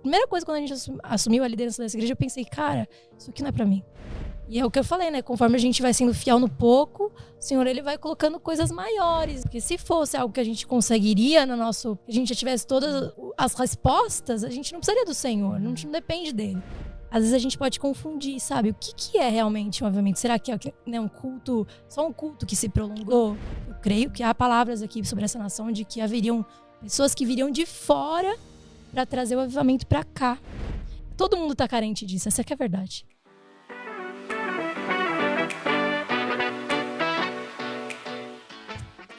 primeira coisa, quando a gente assumiu a liderança dessa igreja, eu pensei, cara, isso aqui não é pra mim. E é o que eu falei, né? Conforme a gente vai sendo fiel no pouco, o Senhor, ele vai colocando coisas maiores. Porque se fosse algo que a gente conseguiria no nosso... Que a gente já tivesse todas as respostas, a gente não precisaria do Senhor, a gente não depende dele. Às vezes a gente pode confundir, sabe? O que é realmente um avivamento? Será que é um culto, só um culto que se prolongou? Eu creio que há palavras aqui sobre essa nação de que haveriam pessoas que viriam de fora para trazer o avivamento para cá. Todo mundo tá carente disso, essa que é a verdade.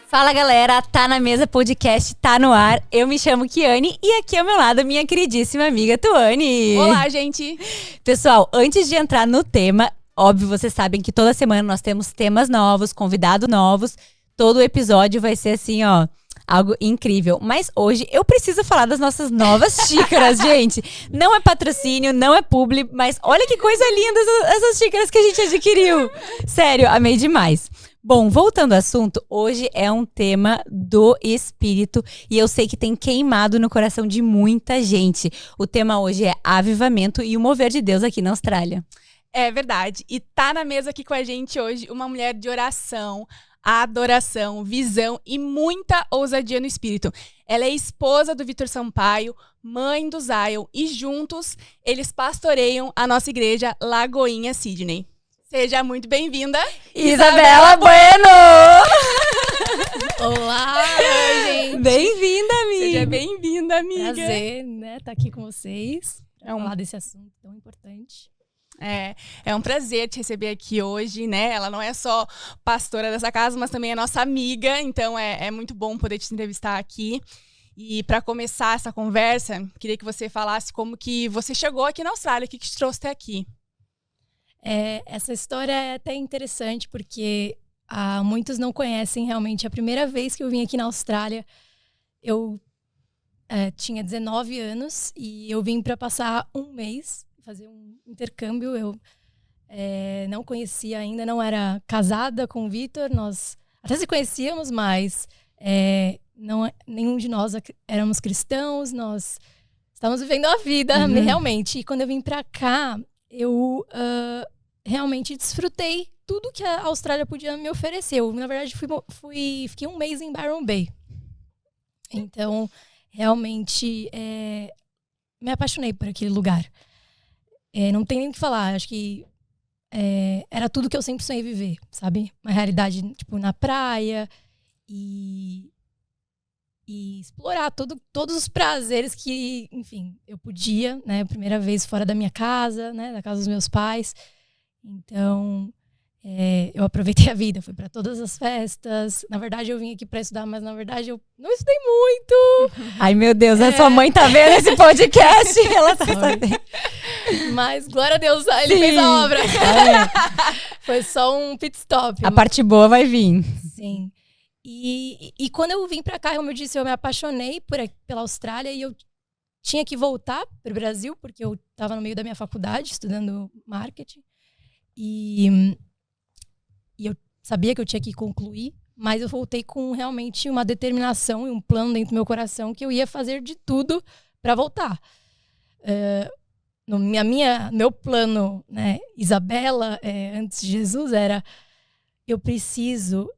Fala galera, Tá na Mesa Podcast, tá no ar. Eu me chamo Kiane e aqui ao meu lado minha queridíssima amiga Tuane. Olá, gente! Pessoal, antes de entrar no tema, óbvio, vocês sabem que toda semana nós temos temas novos, convidados novos. Todo episódio vai ser assim, ó, algo incrível. Mas hoje eu preciso falar das nossas novas xícaras, gente. Não é patrocínio, não é publi, mas olha que coisa linda essas xícaras que a gente adquiriu. Sério, amei demais. Bom, voltando ao assunto, hoje é um tema do espírito e eu sei que tem queimado no coração de muita gente. O tema hoje é avivamento e o mover de Deus aqui na Austrália. É verdade. E tá na mesa aqui com a gente hoje uma mulher de oração, adoração, visão e muita ousadia no espírito. Ela é esposa do Vitor Sampaio, mãe do Zion e juntos eles pastoreiam a nossa igreja Lagoinha Sydney. Seja muito bem-vinda, Isabela Bueno! Olá, gente! Bem-vinda, amiga! Seja bem-vinda, amiga! Prazer, né, tá aqui com vocês. Falar desse assunto tão importante. É um prazer te receber aqui hoje, né? Ela não é só pastora dessa casa, mas também é nossa amiga, então é muito bom poder te entrevistar aqui. E para começar essa conversa, queria que você falasse como que você chegou aqui na Austrália, o que te trouxe até aqui. Essa história é até interessante, porque muitos não conhecem realmente. A primeira vez que eu vim aqui na Austrália, eu tinha 19 anos e eu vim para passar um mês, fazer um intercâmbio. Eu não conhecia ainda, não era casada com o Vitor, nós até se conhecíamos, mas nenhum de nós éramos cristãos, nós estávamos vivendo a vida realmente. E quando eu vim para cá, eu realmente desfrutei tudo que a Austrália podia me oferecer. Eu, na verdade, fiquei um mês em Byron Bay. Então, realmente, me apaixonei por aquele lugar. Não tem nem o que falar. Acho que era tudo que eu sempre sonhei viver, sabe? Uma realidade, tipo, na praia e explorar todos os prazeres que, enfim, eu podia, né? Primeira vez fora da minha casa, né? Da casa dos meus pais. Então, eu aproveitei a vida, fui para todas as festas. Na verdade, eu vim aqui para estudar, mas na verdade eu não estudei muito. Ai, meu Deus, a sua mãe tá vendo esse podcast? Ela tá sabendo. Mas, glória a Deus, ele fez a obra. Foi só um pit stop. A parte boa vai vir. Sim. E quando eu vim pra cá, como eu disse, eu me apaixonei pela Austrália e eu tinha que voltar pro Brasil, porque eu estava no meio da minha faculdade, estudando marketing. E eu sabia que eu tinha que concluir, mas eu voltei com realmente uma determinação e um plano dentro do meu coração que eu ia fazer de tudo para voltar. Meu plano, né, Isabela, antes de Jesus, era: eu preciso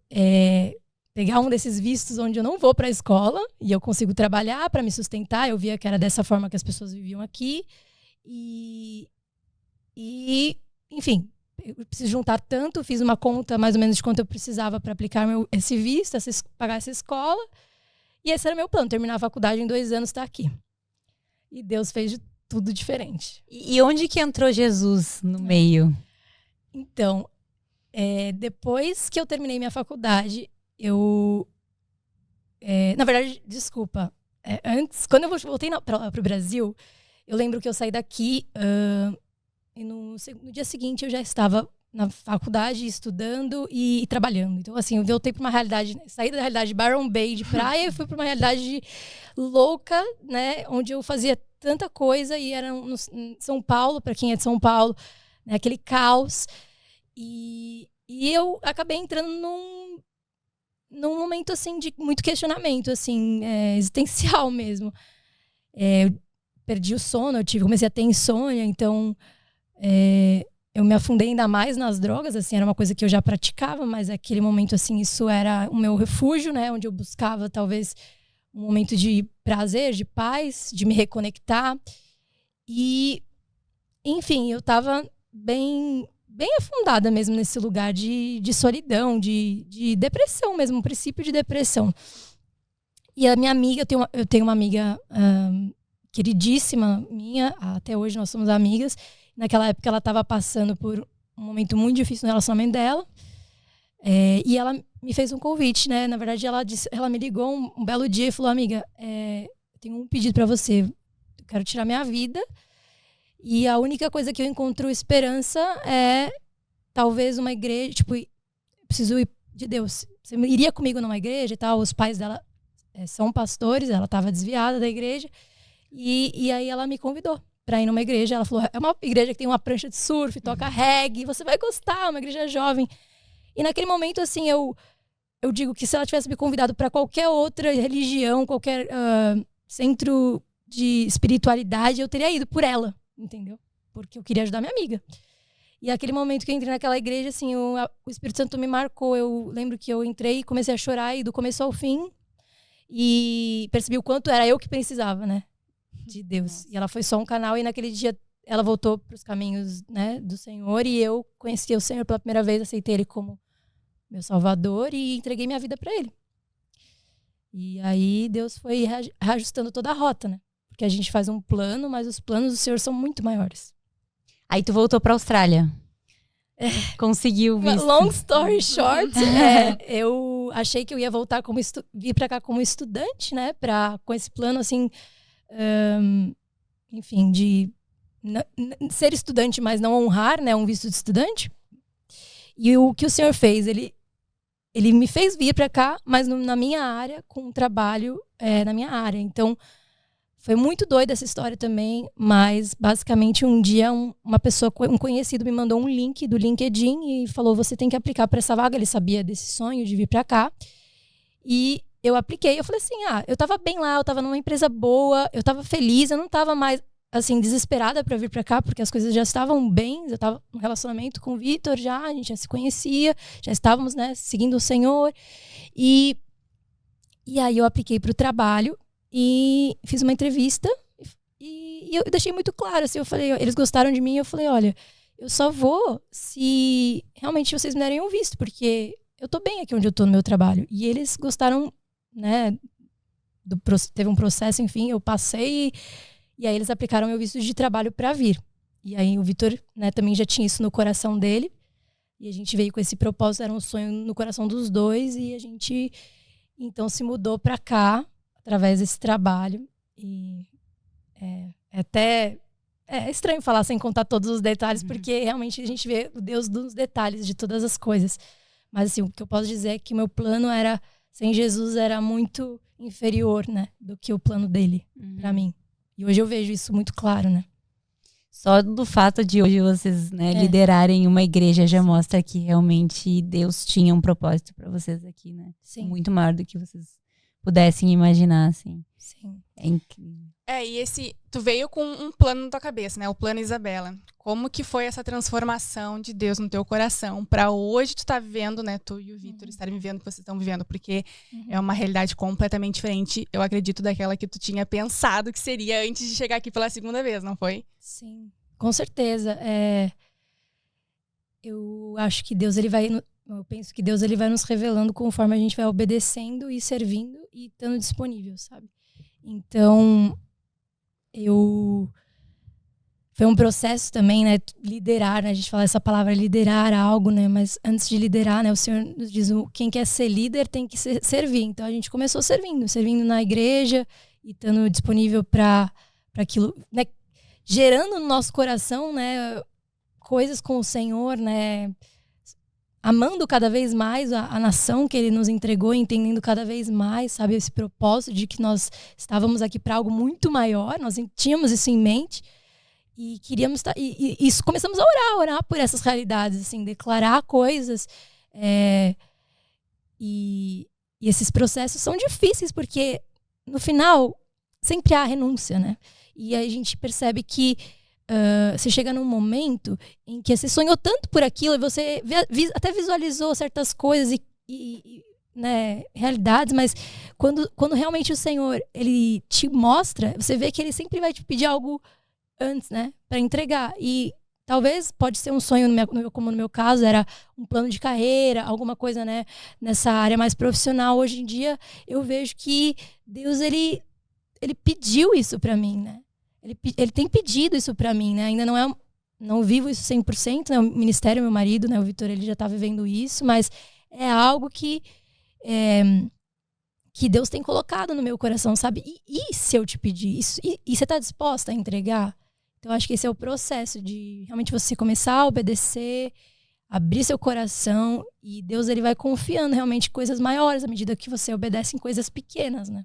pegar um desses vistos onde eu não vou para a escola e eu consigo trabalhar para me sustentar. Eu via que era dessa forma que as pessoas viviam aqui. E enfim, eu preciso juntar tanto. Fiz uma conta mais ou menos de quanto eu precisava para aplicar esse visto, pagar essa escola. E esse era o meu plano, terminar a faculdade em 2 anos, estar aqui. E Deus fez tudo diferente. E onde que entrou Jesus no meio? Então, depois que eu terminei minha faculdade, na verdade, desculpa. Antes, quando eu voltei para o Brasil, eu lembro que eu saí daqui e no dia seguinte eu já estava na faculdade, estudando e trabalhando. Então, assim, eu voltei para uma realidade, saí da realidade de Byron Bay, de praia, e fui para uma realidade louca, né? Onde eu fazia tanta coisa e era em São Paulo, para quem é de São Paulo, né, aquele caos. E eu acabei entrando num momento, assim, de muito questionamento, assim, existencial mesmo. perdi o sono, comecei a ter insônia, então eu me afundei ainda mais nas drogas, assim, era uma coisa que eu já praticava, mas naquele momento, assim, isso era o meu refúgio, né, onde eu buscava, talvez, um momento de prazer, de paz, de me reconectar. E, enfim, eu tava bem afundada mesmo nesse lugar de solidão, de depressão mesmo, um princípio de depressão. E a minha amiga, eu tenho uma amiga queridíssima minha, até hoje nós somos amigas. Naquela época ela estava passando por um momento muito difícil no relacionamento dela. E ela me fez um convite, né? Na verdade, ela me ligou um belo dia e falou: amiga, eu tenho um pedido para você. Eu quero tirar minha vida. E a única coisa que eu encontro esperança é talvez uma igreja. Tipo, eu preciso ir de Deus. Você iria comigo numa igreja e tal? Os pais dela são pastores, ela estava desviada da igreja. E aí ela me convidou para ir numa igreja. Ela falou: é uma igreja que tem uma prancha de surf, toca reggae, você vai gostar, uma igreja jovem. E naquele momento, assim, eu digo que se ela tivesse me convidado para qualquer outra religião, qualquer centro de espiritualidade, eu teria ido por ela, entendeu? Porque eu queria ajudar minha amiga. E aquele momento que eu entrei naquela igreja, assim, o Espírito Santo me marcou. Eu lembro que eu entrei e comecei a chorar, e do começo ao fim, e percebi o quanto era eu que precisava, né, de Deus. E ela foi só um canal, e naquele dia ela voltou para os caminhos, né, do Senhor, e eu conheci o Senhor pela primeira vez, aceitei Ele como meu Salvador e entreguei minha vida para Ele. E aí Deus foi reajustando toda a rota, né? Porque a gente faz um plano, mas os planos do Senhor são muito maiores. Aí tu voltou pra Austrália. Conseguiu visto. Long story short, eu achei que eu ia voltar vir para cá como estudante, né? Com esse plano, assim, enfim, de ser estudante, mas não honrar, né, um visto de estudante. E o que o Senhor fez? Ele me fez vir para cá, mas na minha área, com um trabalho na minha área. Então, foi muito doida essa história também, mas basicamente um dia uma pessoa, um conhecido, me mandou um link do LinkedIn e falou: você tem que aplicar para essa vaga. Ele sabia desse sonho de vir para cá. E eu apliquei. Eu falei assim: eu tava bem lá, eu tava numa empresa boa, eu tava feliz, eu não tava mais assim desesperada para vir para cá, porque as coisas já estavam bem. Eu tava num relacionamento com o Vitor já, a gente já se conhecia, já estávamos, né, seguindo o Senhor. E aí eu apliquei para o trabalho e fiz uma entrevista e eu deixei muito claro, assim, eu falei, eles gostaram de mim, eu falei: olha, eu só vou se realmente vocês me derem um visto, porque eu tô bem aqui onde eu tô no meu trabalho. E eles gostaram, né, teve um processo, enfim, eu passei e aí eles aplicaram meu visto de trabalho para vir. E aí o Vitor, né, também já tinha isso no coração dele, e a gente veio com esse propósito, era um sonho no coração dos dois, e a gente então se mudou para cá através desse trabalho. E é estranho falar sem contar todos os detalhes, porque realmente a gente vê o Deus dos detalhes de todas as coisas. Mas assim, o que eu posso dizer é que o meu plano sem Jesus era muito inferior, né, do que o plano dele para mim. E hoje eu vejo isso muito claro, né? Só do fato de hoje vocês, né, liderarem uma igreja já mostra que realmente Deus tinha um propósito para vocês aqui, né? Sim. Muito maior do que vocês pudessem imaginar, assim. Sim. É incrível. E tu veio com um plano na tua cabeça, né? O plano Isabela. Como que foi essa transformação de Deus no teu coração para hoje tu tá vivendo, né? Tu e o Vitor estarem vivendo o que vocês estão vivendo, porque é uma realidade completamente diferente, eu acredito, daquela que tu tinha pensado que seria antes de chegar aqui pela segunda vez, não foi? Sim, com certeza. Eu acho que Deus, eu penso que Deus ele vai nos revelando conforme a gente vai obedecendo e servindo e estando disponível, sabe? Então, foi um processo também, né, liderar, né, a gente fala essa palavra liderar algo, né, mas antes de liderar, né, o Senhor nos diz, quem quer ser líder tem que servir. Então a gente começou servindo na igreja e estando disponível para aquilo, né, gerando no nosso coração, né, coisas com o Senhor, né, amando cada vez mais a nação que Ele nos entregou, entendendo cada vez mais, sabe, esse propósito de que nós estávamos aqui para algo muito maior, nós tínhamos isso em mente e queríamos estar, e isso, começamos a orar por essas realidades, assim, declarar coisas, e esses processos são difíceis, porque no final sempre há renúncia, né? E aí a gente percebe que você chega num momento em que você sonhou tanto por aquilo e você até visualizou certas coisas e né, realidades, mas quando realmente o Senhor, ele te mostra, você vê que ele sempre vai te pedir algo antes, né, para entregar. E talvez pode ser um sonho, como no meu caso, era um plano de carreira, alguma coisa, né, nessa área mais profissional. Hoje em dia, eu vejo que Deus, ele pediu isso para mim, né? Ele tem pedido isso para mim, né? Ainda não vivo isso 100%, né? O ministério, meu marido, né? O Vitor, ele já tá vivendo isso, mas é algo que Deus tem colocado no meu coração, sabe? E se eu te pedir isso? E você tá disposta a entregar? Então, acho que esse é o processo de realmente você começar a obedecer, abrir seu coração, e Deus, ele vai confiando realmente em coisas maiores à medida que você obedece em coisas pequenas, né?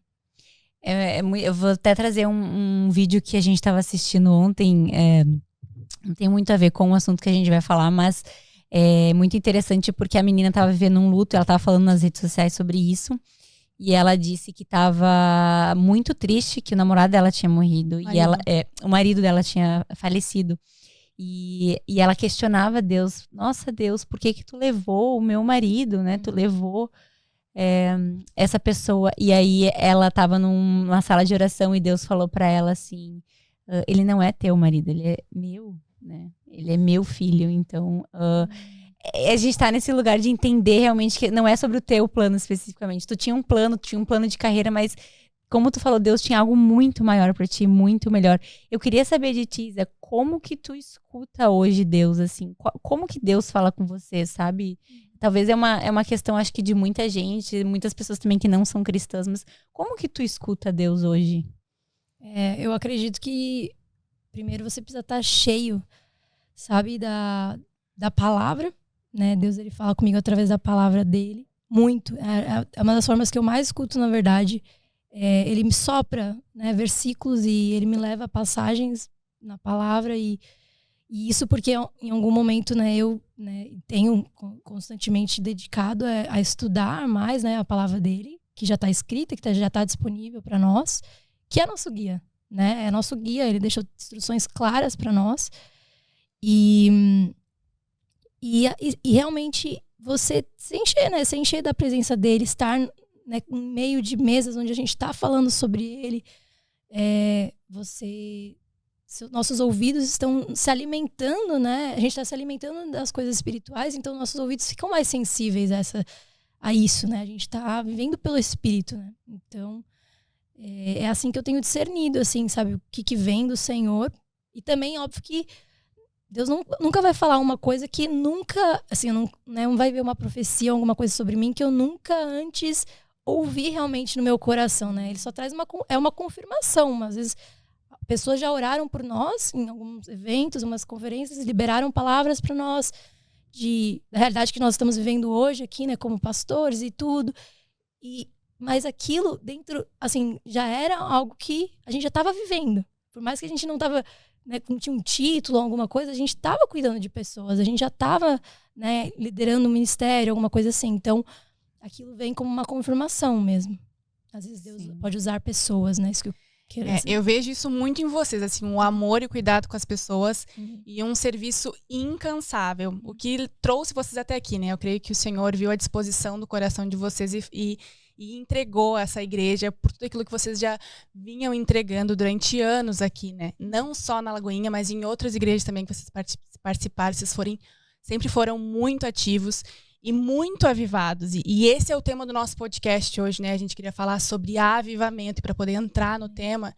Eu vou até trazer um vídeo que a gente estava assistindo ontem. Não tem muito a ver com o assunto que a gente vai falar, mas é muito interessante porque a menina estava vivendo um luto. Ela estava falando nas redes sociais sobre isso. E ela disse que estava muito triste que o namorado dela tinha morrido. E o marido dela tinha falecido. E ela questionava Deus. Nossa, Deus, por que tu levou o meu marido, né? Tu levou essa pessoa. E aí ela estava numa sala de oração e Deus falou para ela assim: ele não é teu marido, ele é meu, né? Ele é meu filho. Então a gente tá nesse lugar de entender realmente que não é sobre o teu plano especificamente. Tu tinha um plano de carreira, mas como tu falou, Deus tinha algo muito maior para ti, muito melhor. Eu queria saber de ti, Isa, como que tu escuta hoje Deus, assim? Como que Deus fala com você, sabe? Talvez é uma questão, acho que de muita gente, muitas pessoas também que não são cristãs, mas como que tu escuta Deus hoje? Eu acredito que primeiro você precisa estar cheio, sabe, da palavra, né? Deus, ele fala comigo através da palavra dele, muito. É uma das formas que eu mais escuto, na verdade. Ele me sopra, né, versículos e ele me leva a passagens na palavra e isso porque em algum momento, né, eu, né, tenho constantemente dedicado a estudar mais, né, a palavra dele, que já está escrita, que já está disponível para nós, que é nosso guia, né? É nosso guia, ele deixou instruções claras para nós e realmente você se encher, né? Se encher da presença dele, estar, né, em meio de mesas onde a gente está falando sobre ele, nossos ouvidos estão se alimentando, né? A gente está se alimentando das coisas espirituais, então nossos ouvidos ficam mais sensíveis a isso, né? A gente está vivendo pelo Espírito, né? Então, é assim que eu tenho discernido, assim, sabe? O que vem do Senhor. E também, óbvio que Deus nunca vai falar uma coisa que nunca, assim, não vai ver uma profecia, alguma coisa sobre mim que eu nunca antes ouvi realmente no meu coração, né? Ele só traz uma confirmação, mas às vezes pessoas já oraram por nós em alguns eventos, umas conferências, liberaram palavras para nós da realidade que nós estamos vivendo hoje aqui, né, como pastores e tudo. Mas aquilo dentro, assim, já era algo que a gente já estava vivendo. Por mais que a gente não estava, né, não tinha um título, alguma coisa, a gente estava cuidando de pessoas, a gente já estava, né, liderando um ministério, alguma coisa assim. Então, aquilo vem como uma confirmação mesmo. Às vezes Deus pode usar pessoas, né, isso que eu quero dizer. Eu vejo isso muito em vocês, assim, o amor e o cuidado com as pessoas e um serviço incansável. O que trouxe vocês até aqui, né? Eu creio que o Senhor viu a disposição do coração de vocês e entregou essa igreja por tudo aquilo que vocês já vinham entregando durante anos aqui, né? Não só na Lagoinha, mas em outras igrejas também que vocês participaram. Vocês sempre foram muito ativos e muito avivados. E esse é o tema do nosso podcast hoje, né? A gente queria falar sobre avivamento. E para poder entrar no tema,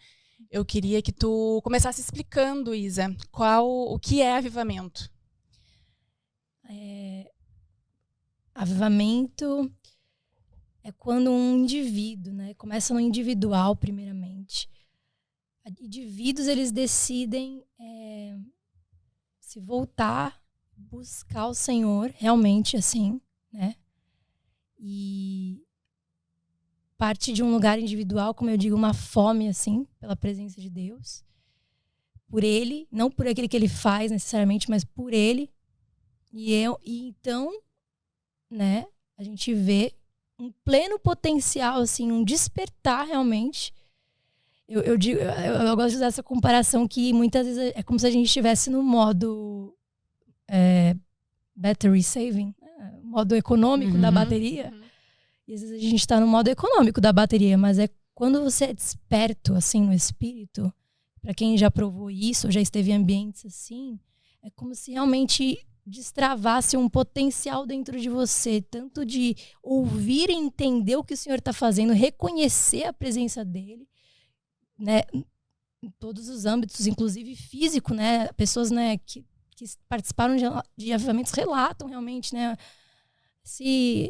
eu queria que tu começasse explicando, Isa, o que é avivamento. Avivamento é quando um indivíduo, né? Começa no individual, primeiramente. Indivíduos, eles decidem se voltar, buscar o Senhor, realmente, assim, né? E parte de um lugar individual, como eu digo, uma fome, assim, pela presença de Deus. Por Ele, não por aquele que Ele faz, necessariamente, mas por Ele. E então, né, a gente vê um pleno potencial, assim, um despertar, realmente. Eu digo, eu gosto de usar essa comparação que muitas vezes é como se a gente estivesse no modo battery saving, modo econômico da bateria. E às vezes a gente está no modo econômico da bateria, mas é quando você é desperto, assim, no espírito, para quem já provou isso, ou já esteve em ambientes assim, é como se realmente destravasse um potencial dentro de você, tanto de ouvir e entender o que o Senhor está fazendo, reconhecer a presença dele, né, em todos os âmbitos, inclusive físico, né, pessoas, né, que participaram de avivamentos relatam realmente, né, se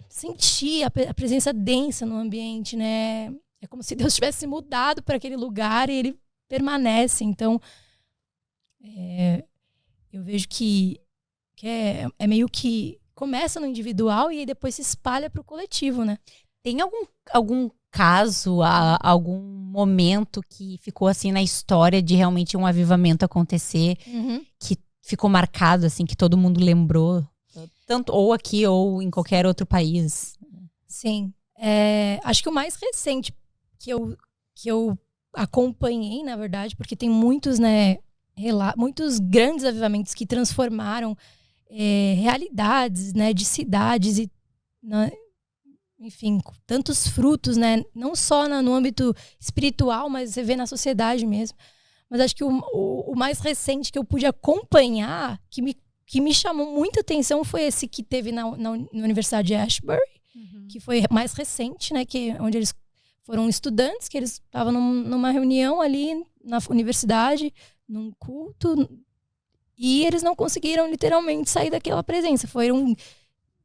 sentir a presença densa no ambiente, né, é como se Deus tivesse mudado para aquele lugar e ele permanece. Então, eu vejo que é meio que começa no individual e aí depois se espalha para o coletivo, né? Tem algum caso, algum momento que ficou assim na história de realmente um avivamento acontecer, que ficou marcado, assim, que todo mundo lembrou? Tanto ou aqui ou em qualquer outro país? Sim. Acho que o mais recente que eu acompanhei, na verdade, porque tem muitos, né, muitos grandes avivamentos que transformaram realidades, né, de cidades e, né, enfim, tantos frutos, né, não só no âmbito espiritual, mas você vê na sociedade mesmo. Mas acho que o mais recente que eu pude acompanhar, que me chamou muita atenção, foi esse que teve na Universidade de Ashbury, que foi mais recente, né, onde eles foram estudantes, que eles estavam numa reunião ali na universidade, num culto, e eles não conseguiram literalmente sair daquela presença. Foram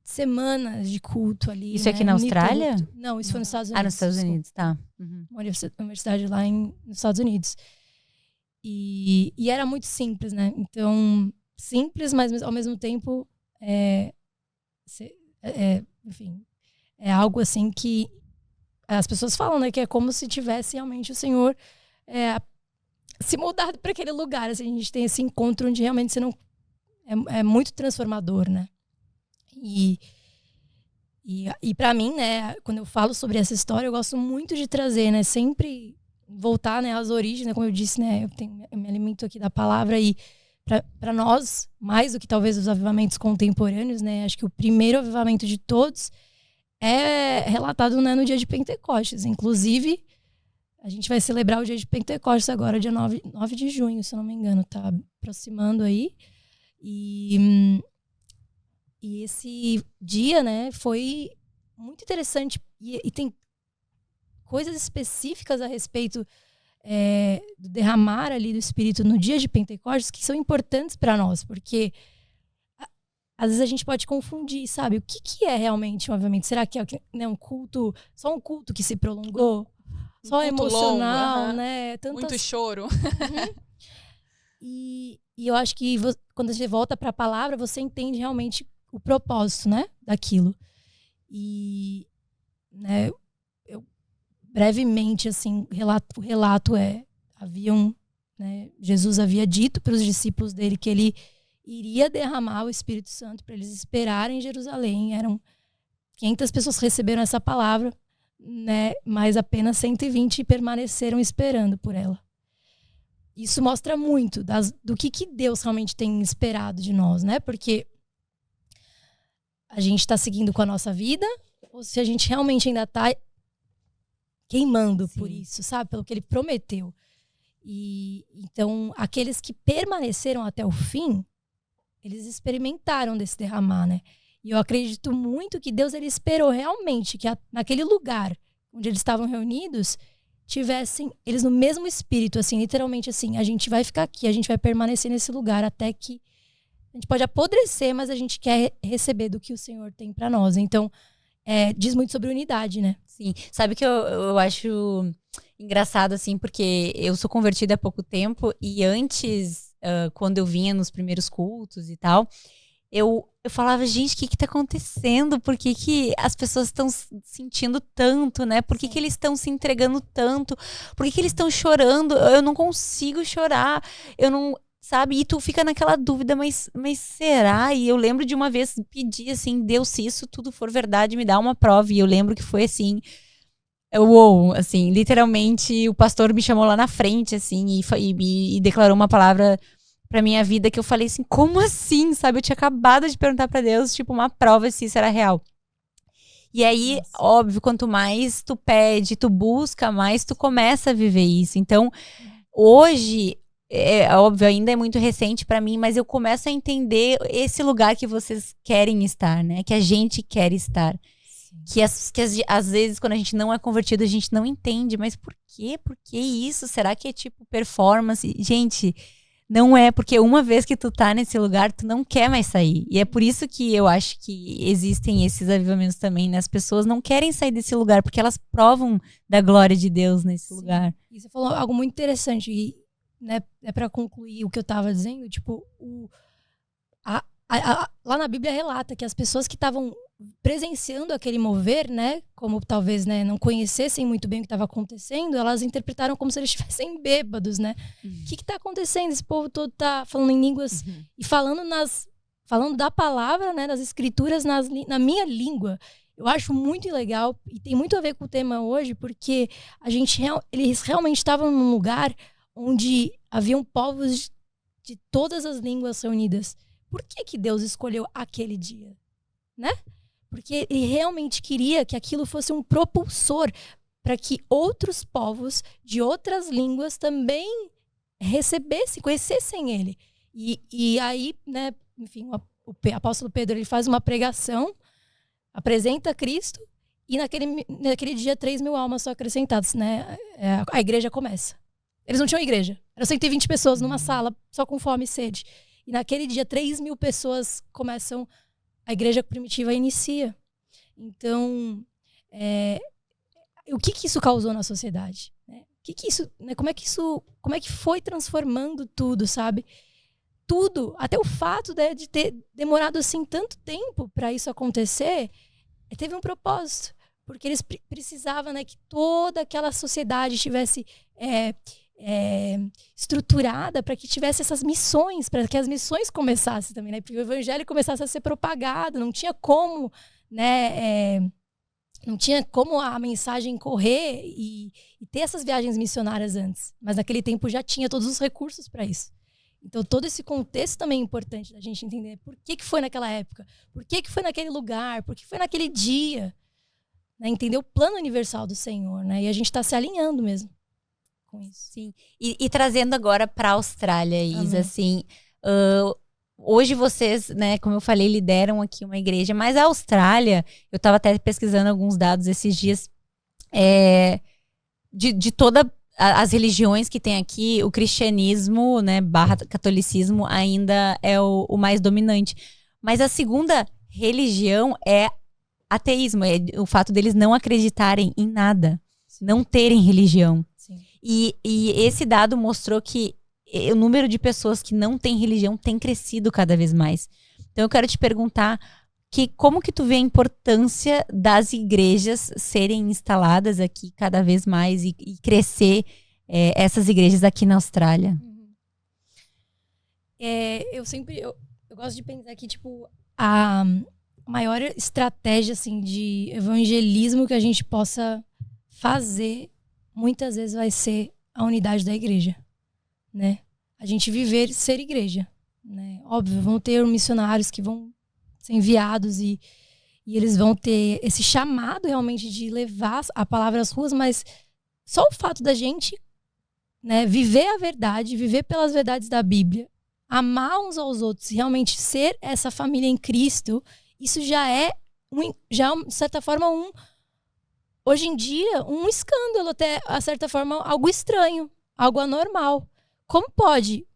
semanas de culto ali. Isso né? aqui na Austrália? Não, isso foi nos Estados Unidos. Nos Estados Unidos, tá. Uma universidade lá nos Estados Unidos. E era muito simples, né? Então, simples, mas ao mesmo tempo, enfim, é algo assim que as pessoas falam, né? Que é como se tivesse realmente o Senhor se mudado para aquele lugar. Assim, a gente tem esse encontro onde realmente você não é muito transformador, né? E para mim, né, quando eu falo sobre essa história, eu gosto muito de trazer, né, sempre voltar, né, às origens, né, como eu disse, né, eu me alimento aqui da palavra e para nós, mais do que talvez os avivamentos contemporâneos, né, acho que o primeiro avivamento de todos é relatado, né, no dia de Pentecostes. Inclusive, a gente vai celebrar o dia de Pentecostes agora, dia 9 de junho, se eu não me engano, tá aproximando aí. E esse dia, né, foi muito interessante e tem coisas específicas a respeito do derramar ali do Espírito no dia de Pentecostes que são importantes para nós, porque às vezes a gente pode confundir, sabe? O que é realmente um avivamento? Será que é, né, um culto, só um culto que se prolongou? Só emocional, longo, né? Muito choro. E eu acho que quando você volta para a palavra, você entende realmente o propósito, né, daquilo. E, né, eu brevemente, assim, o relato Jesus havia dito para os discípulos dele que ele iria derramar o Espírito Santo para eles esperarem em Jerusalém. Eram 500 pessoas que receberam essa palavra, né, mas apenas 120 permaneceram esperando por ela. Isso mostra muito do que Deus realmente tem esperado de nós, né? Porque a gente está seguindo com a nossa vida ou se a gente realmente ainda está queimando por isso, sabe? Pelo que ele prometeu. E então, aqueles que permaneceram até o fim, eles experimentaram desse derramar, né? E eu acredito muito que Deus ele esperou realmente que naquele lugar onde eles estavam reunidos tivessem eles no mesmo espírito, assim, literalmente assim, a gente vai ficar aqui, a gente vai permanecer nesse lugar até que a gente pode apodrecer, mas a gente quer receber do que o Senhor tem para nós. Então, diz muito sobre unidade, né? Sim. Sabe que eu acho engraçado, assim, porque eu sou convertida há pouco tempo e antes, quando eu vinha nos primeiros cultos e tal, eu falava, gente, o que tá acontecendo? Por que as pessoas estão sentindo tanto, né? Por que eles estão se entregando tanto? Por que eles estão chorando? Eu não consigo chorar. Eu não... Sabe? E tu fica naquela dúvida, mas será? E eu lembro de uma vez pedir assim, Deus, se isso tudo for verdade, me dá uma prova. E eu lembro que foi assim, Uou, assim, literalmente o pastor me chamou lá na frente, assim, e declarou uma palavra pra minha vida que eu falei assim, como assim, sabe? Eu tinha acabado de perguntar pra Deus, tipo, uma prova se isso era real. E aí, Nossa. óbvio, quanto mais tu pede, tu busca, mais tu começa a viver isso. Então, hoje, óbvio, ainda é muito recente pra mim, mas eu começo a entender esse lugar que vocês querem estar, né? Que a gente quer estar. Que às vezes, quando a gente não é convertido, a gente não entende. Mas por quê? Por que isso? Será que é tipo performance? Gente, não é. Porque uma vez que tu tá nesse lugar, tu não quer mais sair. E é por isso que eu acho que existem esses avivamentos também, né? As pessoas não querem sair desse lugar, porque elas provam da glória de Deus nesse lugar. E você falou algo muito interessante. E, né, é para concluir o que eu tava dizendo. Tipo, lá na Bíblia relata que as pessoas que estavam presenciando aquele mover, né, como talvez, né, não conhecessem muito bem o que estava acontecendo, elas interpretaram como se eles estivessem bêbados, né? O que está acontecendo? Esse povo todo tá falando em línguas e falando da palavra, né, das escrituras na minha língua. Eu acho muito legal e tem muito a ver com o tema hoje, porque eles realmente estavam num lugar onde haviam povos de todas as línguas reunidas. Por que Deus escolheu aquele dia, né? Porque ele realmente queria que aquilo fosse um propulsor para que outros povos de outras línguas também conhecessem ele. E aí, né, enfim, o apóstolo Pedro ele faz uma pregação, apresenta Cristo, e naquele dia 3.000 almas são acrescentadas, né? A igreja começa. Eles não tinham igreja. Eram 120 pessoas numa sala, só com fome e sede. E naquele dia, 3.000 pessoas começam, a igreja primitiva inicia. Então, o que isso causou na sociedade? Né? Como é que foi transformando tudo, sabe? Tudo, até o fato de ter demorado assim tanto tempo para isso acontecer, teve um propósito. Porque eles precisavam, né, que toda aquela sociedade estivesse estruturada para que tivesse essas missões, para que as missões começassem também, né? Porque o evangelho começasse a ser propagado, não tinha como, né? Não tinha como a mensagem correr e ter essas viagens missionárias antes. Mas naquele tempo já tinha todos os recursos para isso. Então todo esse contexto também é importante da gente entender por que foi naquela época, por que foi naquele lugar, por que foi naquele dia. Né? Entender o plano universal do Senhor, né? E a gente está se alinhando mesmo com isso. Sim. E trazendo agora para a Austrália, Isa, assim, hoje vocês, né, como eu falei, lideram aqui uma igreja, mas a Austrália, eu estava até pesquisando alguns dados esses dias, de todas as religiões que tem aqui, o cristianismo, né, / catolicismo ainda é o mais dominante. Mas a segunda religião é ateísmo, é o fato deles não acreditarem em nada, não terem religião. Sim. E esse dado mostrou que o número de pessoas que não têm religião tem crescido cada vez mais. Então eu quero te perguntar como que tu vê a importância das igrejas serem instaladas aqui cada vez mais e crescer essas igrejas aqui na Austrália? Eu gosto de pensar que, tipo, a maior estratégia, assim, de evangelismo que a gente possa fazer, muitas vezes vai ser a unidade da igreja, né? A gente ser igreja, né? Óbvio, vão ter missionários que vão ser enviados e eles vão ter esse chamado realmente de levar a palavra às ruas, mas só o fato da gente, né, viver a verdade, viver pelas verdades da Bíblia, amar uns aos outros, realmente ser essa família em Cristo, isso já é, de certa forma, hoje em dia, um escândalo, até, de certa forma, algo estranho, algo anormal. Como pode,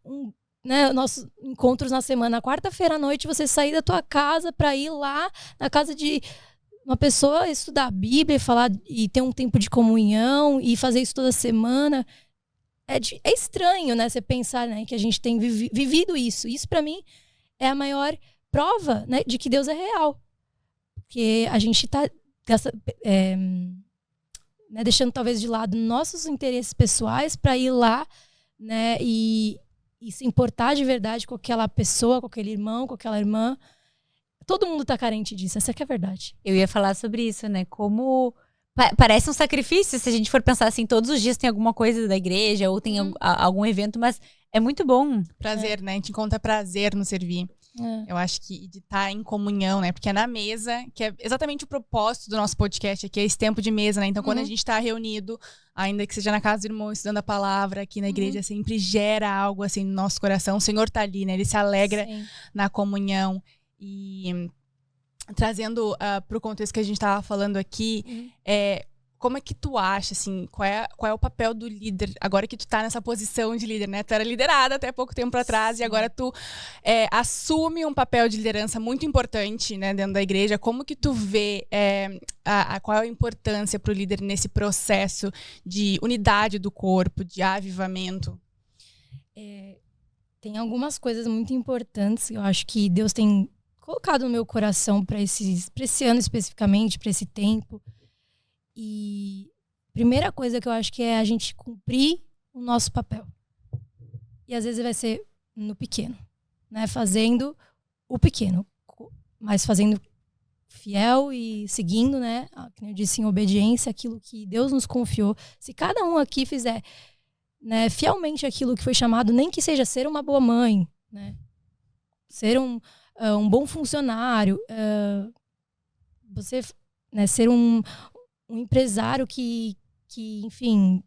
né, nossos encontros na semana, quarta-feira à noite, você sair da tua casa para ir lá na casa de uma pessoa estudar a Bíblia, falar e ter um tempo de comunhão e fazer isso toda semana? É estranho, né, você pensar, né, que a gente tem vivido isso. Isso, para mim, é a maior prova, né, de que Deus é real. Porque a gente está né, deixando talvez de lado nossos interesses pessoais para ir lá, né, e se importar de verdade com aquela pessoa, com aquele irmão, com aquela irmã. Todo mundo está carente disso, essa que é a verdade. Eu ia falar sobre isso, né? Como Parece um sacrifício, se a gente for pensar assim, todos os dias tem alguma coisa da igreja, ou tem algum evento, mas é muito bom. Prazer, né? A gente encontra prazer no servir. Eu acho que de estar em comunhão, né? Porque é na mesa, que é exatamente o propósito do nosso podcast aqui, é esse tempo de mesa, né? Então, quando a gente está reunido, ainda que seja na casa do irmão, estudando a palavra, aqui na igreja, sempre gera algo assim no nosso coração. O Senhor tá ali, né? Ele se alegra na comunhão. E trazendo pro contexto que a gente estava falando aqui, como é que tu acha, assim, qual é o papel do líder, agora que tu tá nessa posição de líder, né? Tu era liderada até pouco tempo atrás e agora tu assume um papel de liderança muito importante, né, dentro da igreja. Como que tu vê, qual é a importância pro líder nesse processo de unidade do corpo, de avivamento? Tem algumas coisas muito importantes que eu acho que Deus tem colocado no meu coração para esse ano especificamente, para esse tempo. E a primeira coisa que eu acho que é a gente cumprir o nosso papel. E às vezes vai ser no pequeno, né? Fazendo o pequeno, mas fazendo fiel e seguindo, né? Como eu disse, em obediência àquilo que Deus nos confiou. Se cada um aqui fizer, né, fielmente aquilo que foi chamado, nem que seja ser uma boa mãe, né? Ser um bom funcionário, você, né, ser um empresário que, enfim,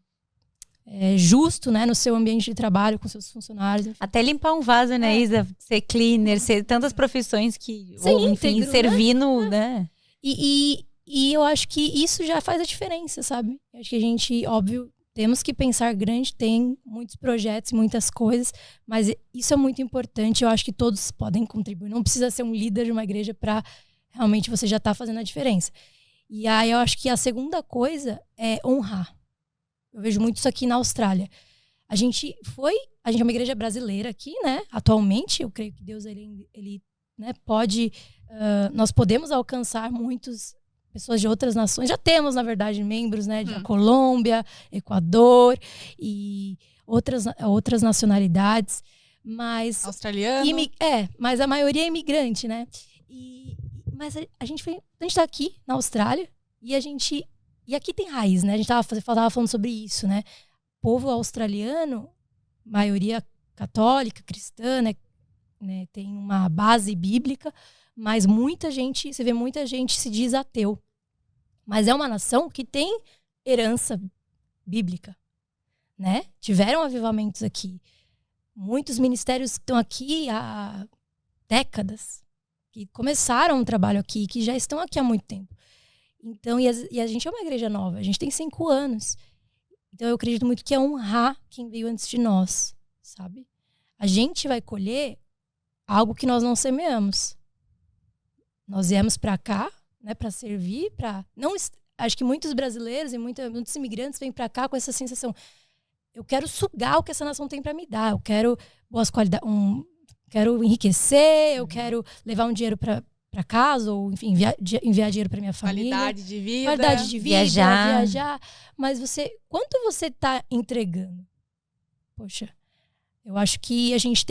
é justo, né, no seu ambiente de trabalho, com seus funcionários. Enfim. Até limpar um vaso, né, Isa? Ser cleaner, ser tantas profissões que... ou, enfim, íntegro, servindo, né? E eu acho que isso já faz a diferença, sabe? Eu acho que a gente, óbvio, temos que pensar grande, tem muitos projetos, muitas coisas, mas isso é muito importante, eu acho que todos podem contribuir. Não precisa ser um líder de uma igreja para realmente você já estar fazendo a diferença. E aí eu acho que a segunda coisa é honrar. Eu vejo muito isso aqui na Austrália. A gente é uma igreja brasileira aqui, né? Atualmente, eu creio que Deus, ele né, pode... nós podemos alcançar muitas pessoas de outras nações. Já temos, na verdade, membros, né, da Colômbia, Equador e outras nacionalidades. Mas... australiano. Mas a maioria é imigrante, né? Mas a gente tá aqui na Austrália e aqui tem raiz, né? A gente tava falando sobre isso, né? O povo australiano, maioria católica, cristã, né? Tem uma base bíblica, mas você vê muita gente se diz ateu. Mas é uma nação que tem herança bíblica, né? Tiveram avivamentos aqui. Muitos ministérios que estão aqui há décadas, que começaram um trabalho aqui, que já estão aqui há muito tempo. Então, e a gente é uma igreja nova, a gente tem 5 anos. Então, eu acredito muito que é honrar quem veio antes de nós, sabe? A gente vai colher algo que nós não semeamos. Nós viemos para cá, né, para servir, acho que muitos brasileiros e muitos imigrantes vêm para cá com essa sensação: eu quero sugar o que essa nação tem para me dar, eu quero boas qualidades, quero enriquecer, eu quero levar um dinheiro para casa, ou enfim, enviar dinheiro para minha família. Qualidade de vida, viajar. Mas quanto você está entregando? Poxa, eu acho que a gente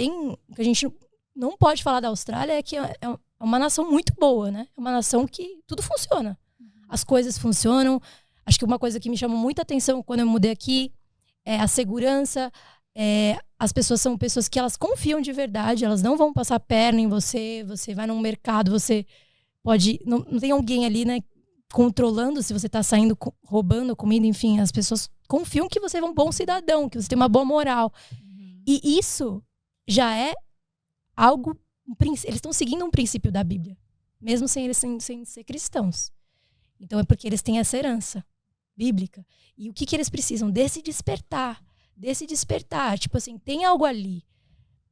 não pode falar da Austrália é que é uma nação muito boa, né? É uma nação que tudo funciona. As coisas funcionam. Acho que uma coisa que me chamou muita atenção quando eu mudei aqui é a segurança. As pessoas são pessoas que elas confiam de verdade, elas não vão passar perna em você vai num mercado, você pode... Não tem alguém ali, né, controlando se você tá saindo, roubando comida, enfim, as pessoas confiam que você é um bom cidadão, que você tem uma boa moral. E isso já é algo... Eles estão seguindo um princípio da Bíblia, mesmo sem eles sem ser cristãos. Então é porque eles têm essa herança bíblica. E o que eles precisam? Desse despertar. Tipo assim, tem algo ali.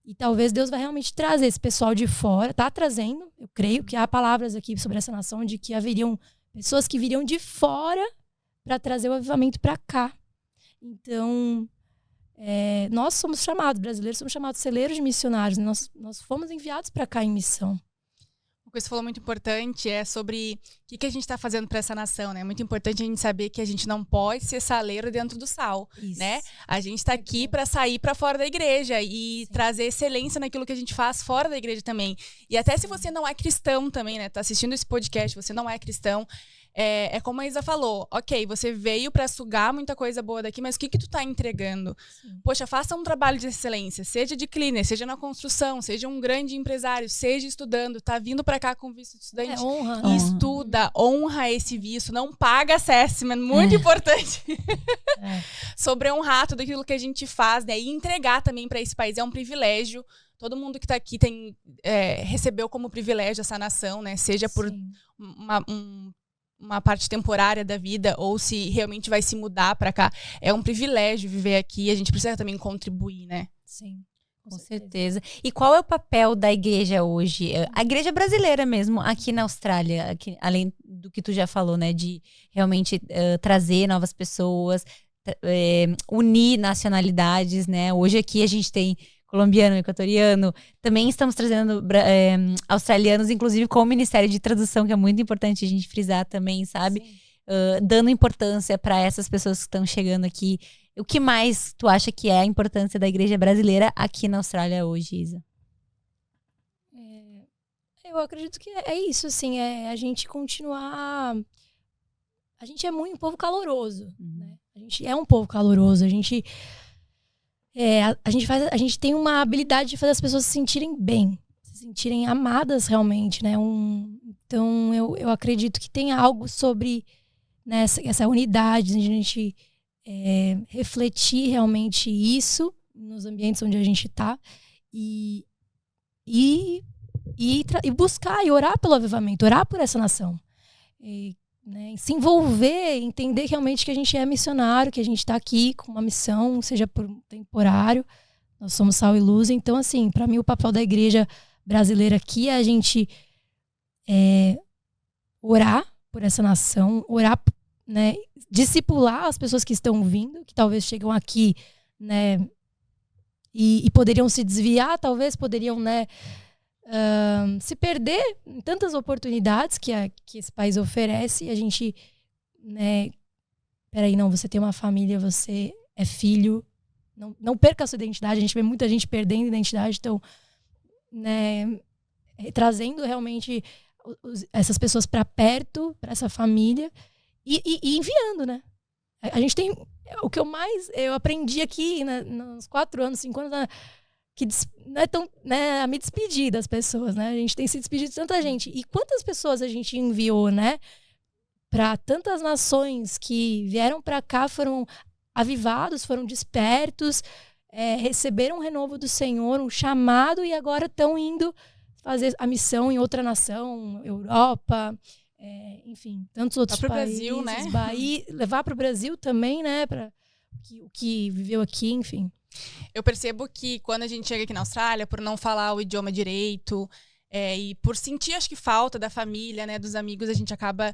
E talvez Deus vai realmente trazer esse pessoal de fora. Tá trazendo. Eu creio que há palavras aqui sobre essa nação de que haveriam pessoas que viriam de fora para trazer o avivamento para cá. Então, nós somos chamados, brasileiros somos chamados celeiros de missionários. Nós fomos enviados para cá em missão. Uma coisa que você falou muito importante é sobre o que a gente está fazendo para essa nação, né? É muito importante a gente saber que a gente não pode ser saleiro dentro do sal, né? A gente está aqui para sair para fora da igreja e trazer excelência naquilo que a gente faz fora da igreja também. E até se você não é cristão também, né? Tá assistindo esse podcast, você não é cristão, é como a Isa falou, ok, você veio para sugar muita coisa boa daqui, mas o que tu tá entregando? Sim. Poxa, faça um trabalho de excelência, seja de cleaner, seja na construção, seja um grande empresário, seja estudando, tá vindo para cá com visto de estudante, Honra. e estuda, honra esse visto, não paga assessment, muito importante. Sobre honrar tudo aquilo que a gente faz, né, e entregar também para esse país, é um privilégio. Todo mundo que está aqui recebeu como privilégio essa nação, né? Seja por uma parte temporária da vida ou se realmente vai se mudar para cá. É um privilégio viver aqui. A gente precisa também contribuir, né? Sim, com certeza. E qual é o papel da igreja hoje? A igreja brasileira mesmo, aqui na Austrália, aqui, além do que tu já falou, né? De realmente trazer novas pessoas, unir nacionalidades, né? Hoje aqui a gente tem colombiano, equatoriano, também estamos trazendo australianos, inclusive com o Ministério de Tradução, que é muito importante a gente frisar também, sabe? Dando importância para essas pessoas que estão chegando aqui. O que mais tu acha que é a importância da igreja brasileira aqui na Austrália hoje, Isa? Eu acredito que é isso, assim, a gente continuar... A gente é muito um povo caloroso, né? A gente é um povo caloroso, a gente tem uma habilidade de fazer as pessoas se sentirem bem, se sentirem amadas realmente, né? Então, eu acredito que tem algo sobre, né, essa unidade, de a gente refletir realmente isso nos ambientes onde a gente está e buscar e orar pelo avivamento, orar por essa nação. Né, se envolver, entender realmente que a gente é missionário, que a gente está aqui com uma missão, seja por um temporário, nós somos sal e luz. Então, assim, para mim o papel da igreja brasileira aqui é a gente orar por essa nação, orar, né, discipular as pessoas que estão vindo, que talvez chegam aqui, né, e poderiam se desviar, talvez poderiam, né, se perder em tantas oportunidades que esse país oferece. E a gente, né, peraí, não, você tem uma família, você é filho, não perca a sua identidade. A gente vê muita gente perdendo identidade, então, né, trazendo realmente essas pessoas para perto, para essa família e enviando, né? A gente tem, o que eu aprendi aqui, né, nos 4 anos, 5 anos, que não é tão, né, a me despedir das pessoas, né? A gente tem se despedido de tanta gente. E quantas pessoas a gente enviou, né? Para tantas nações que vieram para cá, foram avivados, foram despertos, receberam um renovo do Senhor, um chamado, e agora estão indo fazer a missão em outra nação, Europa, enfim, tantos outros países. Brasil, né? Levar para o Brasil também, né? Para o que viveu aqui, enfim. Eu percebo que quando a gente chega aqui na Austrália, por não falar o idioma direito, e por sentir, acho que, falta da família, né, dos amigos, a gente acaba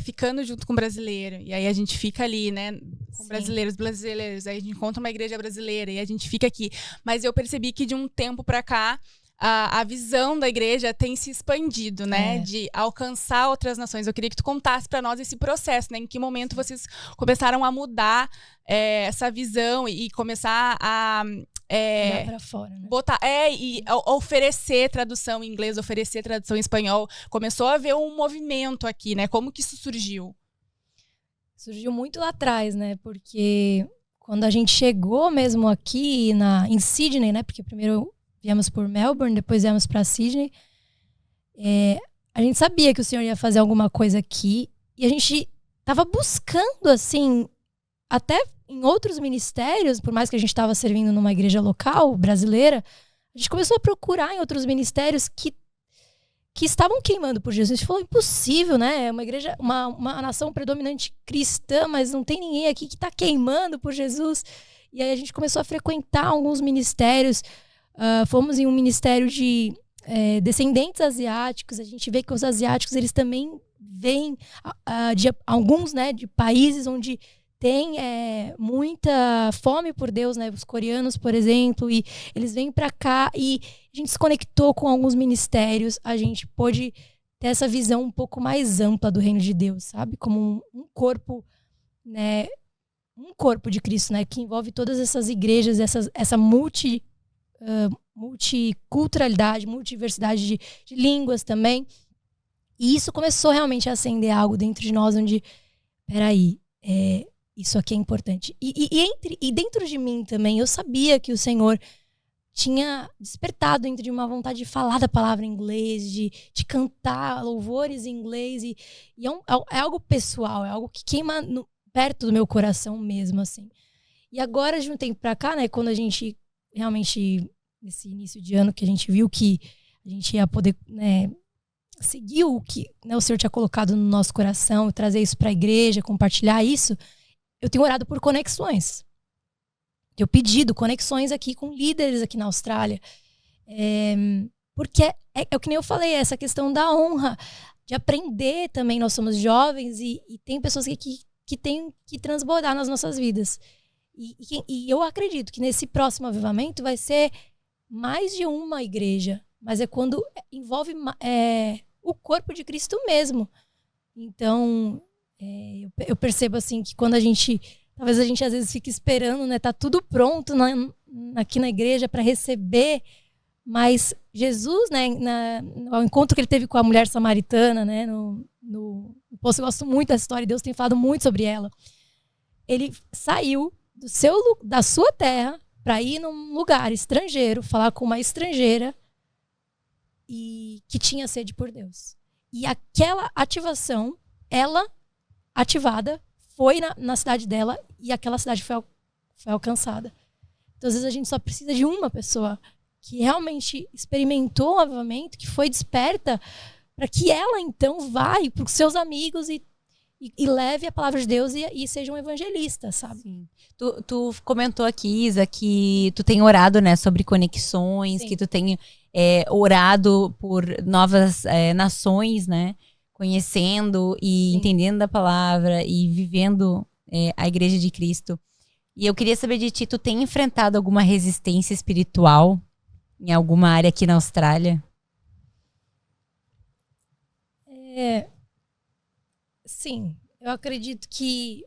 ficando junto com o brasileiro. E aí a gente fica ali, né, com brasileiros, aí a gente encontra uma igreja brasileira e a gente fica aqui. Mas eu percebi que de um tempo pra cá, a visão da igreja tem se expandido, né? De alcançar outras nações. Eu queria que tu contasse para nós esse processo, né? Em que momento vocês começaram a mudar essa visão e começar a pra fora, né? botar e oferecer tradução em inglês, oferecer tradução em espanhol. Começou a haver um movimento aqui, né? Como que isso surgiu? Surgiu muito lá atrás, né? Porque quando a gente chegou mesmo aqui em Sydney, né? Porque primeiro viemos por Melbourne, depois viemos para Sydney. A gente sabia que o Senhor ia fazer alguma coisa aqui. E a gente estava buscando, assim, até em outros ministérios, por mais que a gente estava servindo numa igreja local, brasileira, a gente começou a procurar em outros ministérios que estavam queimando por Jesus. A gente falou, impossível, né? Uma igreja, uma nação predominante cristã, mas não tem ninguém aqui que está queimando por Jesus. E aí a gente começou a frequentar alguns ministérios. Fomos em um ministério de descendentes asiáticos. A gente vê que os asiáticos, eles também vêm de alguns, né, de países onde tem muita fome por Deus, né? Os coreanos, por exemplo, e eles vêm para cá e a gente se conectou com alguns ministérios. A gente pôde ter essa visão um pouco mais ampla do reino de Deus, sabe? Como um corpo, né? Um corpo de Cristo, né? Que envolve todas essas igrejas, essa multiculturalidade, multiversidade de línguas também. E isso começou realmente a acender algo dentro de nós, onde, peraí, isso aqui é importante. E dentro de mim também, eu sabia que o Senhor tinha despertado dentro de uma vontade de falar da palavra em inglês, de cantar louvores em inglês. E é algo pessoal, é algo que queima perto do meu coração mesmo, assim. E agora, de um tempo pra cá, né, quando a gente realmente, nesse início de ano, que a gente viu que a gente ia poder, né, seguir o que, né, o Senhor tinha colocado no nosso coração, trazer isso pra igreja, compartilhar isso, eu tenho orado por conexões. Eu pedido conexões aqui com líderes aqui na Austrália. Porque é o que nem eu falei, essa questão da honra, de aprender também. Nós somos jovens e tem pessoas que têm que transbordar nas nossas vidas. E eu acredito que nesse próximo avivamento vai ser mais de uma igreja, mas é quando envolve o corpo de Cristo mesmo. Então, eu percebo assim que quando talvez a gente às vezes fique esperando, né? Tá tudo pronto aqui na igreja para receber, mas Jesus, né? No encontro que ele teve com a mulher samaritana, né? No posto, eu gosto muito dessa história, Deus tem falado muito sobre ela. Ele saiu da sua terra para ir num lugar estrangeiro, falar com uma estrangeira e que tinha sede por Deus. E aquela ativação, ela ativada, foi na cidade dela e aquela cidade foi alcançada. Então, às vezes, a gente só precisa de uma pessoa que realmente experimentou o avivamento, que foi desperta, para que ela, então, vá para os seus amigos e leve a palavra de Deus e seja um evangelista, sabe? Sim. Tu comentou aqui, Isa, que tu tem orado, né, sobre conexões, Sim. que tu tem orado por novas nações, né? Conhecendo e Sim. entendendo da palavra e vivendo a Igreja de Cristo. E eu queria saber de ti, tu tem enfrentado alguma resistência espiritual em alguma área aqui na Austrália? Sim, eu acredito que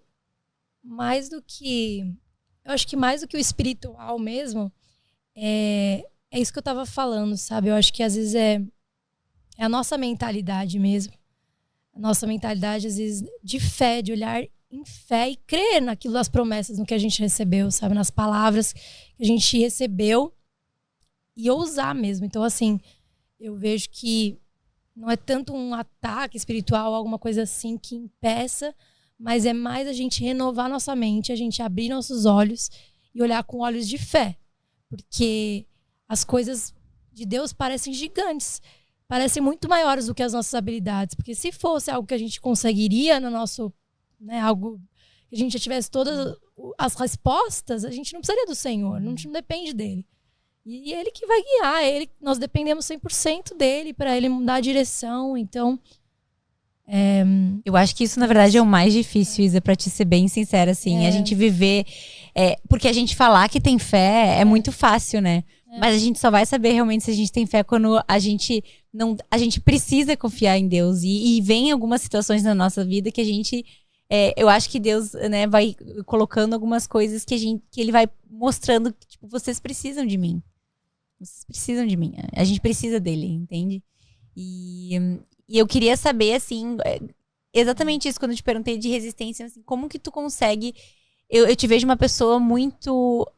eu acho que mais do que o espiritual mesmo, é isso que eu tava falando, sabe? Eu acho que às vezes é a nossa mentalidade mesmo. A nossa mentalidade, às vezes, de fé, de olhar em fé e crer naquilo das promessas, no que a gente recebeu, sabe? Nas palavras que a gente recebeu e ousar mesmo. Então, assim, eu vejo que não é tanto um ataque espiritual, alguma coisa assim que impeça, mas é mais a gente renovar nossa mente, a gente abrir nossos olhos e olhar com olhos de fé. Porque as coisas de Deus parecem gigantes. Parecem muito maiores do que as nossas habilidades. Porque se fosse algo que a gente conseguiria no nosso, né, algo que a gente já tivesse todas as respostas, a gente não precisaria do Senhor, a gente não depende dele. E ele que vai guiar, nós dependemos 100% dele para ele mudar a direção. Então, eu acho que isso, na verdade, é o mais difícil, Isa, pra te ser bem sincera, assim. A gente viver... porque a gente falar que tem fé é muito fácil, né? Mas a gente só vai saber realmente se a gente tem fé quando a gente precisa confiar em Deus. E vem algumas situações na nossa vida que a gente... eu acho que Deus, né, vai colocando algumas coisas que ele vai mostrando que, tipo, vocês precisam de mim. Vocês precisam de mim. A gente precisa dele, entende? E eu queria saber, assim, exatamente isso, quando eu te perguntei de resistência, assim, como que tu consegue... Eu te vejo uma pessoa muito...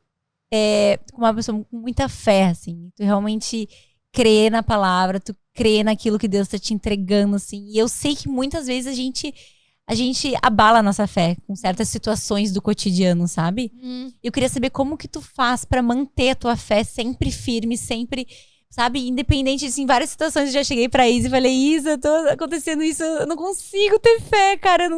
uma pessoa com muita fé, assim. Tu realmente crê na palavra, tu crê naquilo que Deus tá te entregando, assim. E eu sei que muitas vezes a gente abala a nossa fé com certas situações do cotidiano, sabe? Eu queria saber como que tu faz pra manter a tua fé sempre firme, sempre, sabe? Independente, assim, em várias situações eu já cheguei pra Isa e falei, Isa, tô acontecendo isso, eu não consigo ter fé, cara.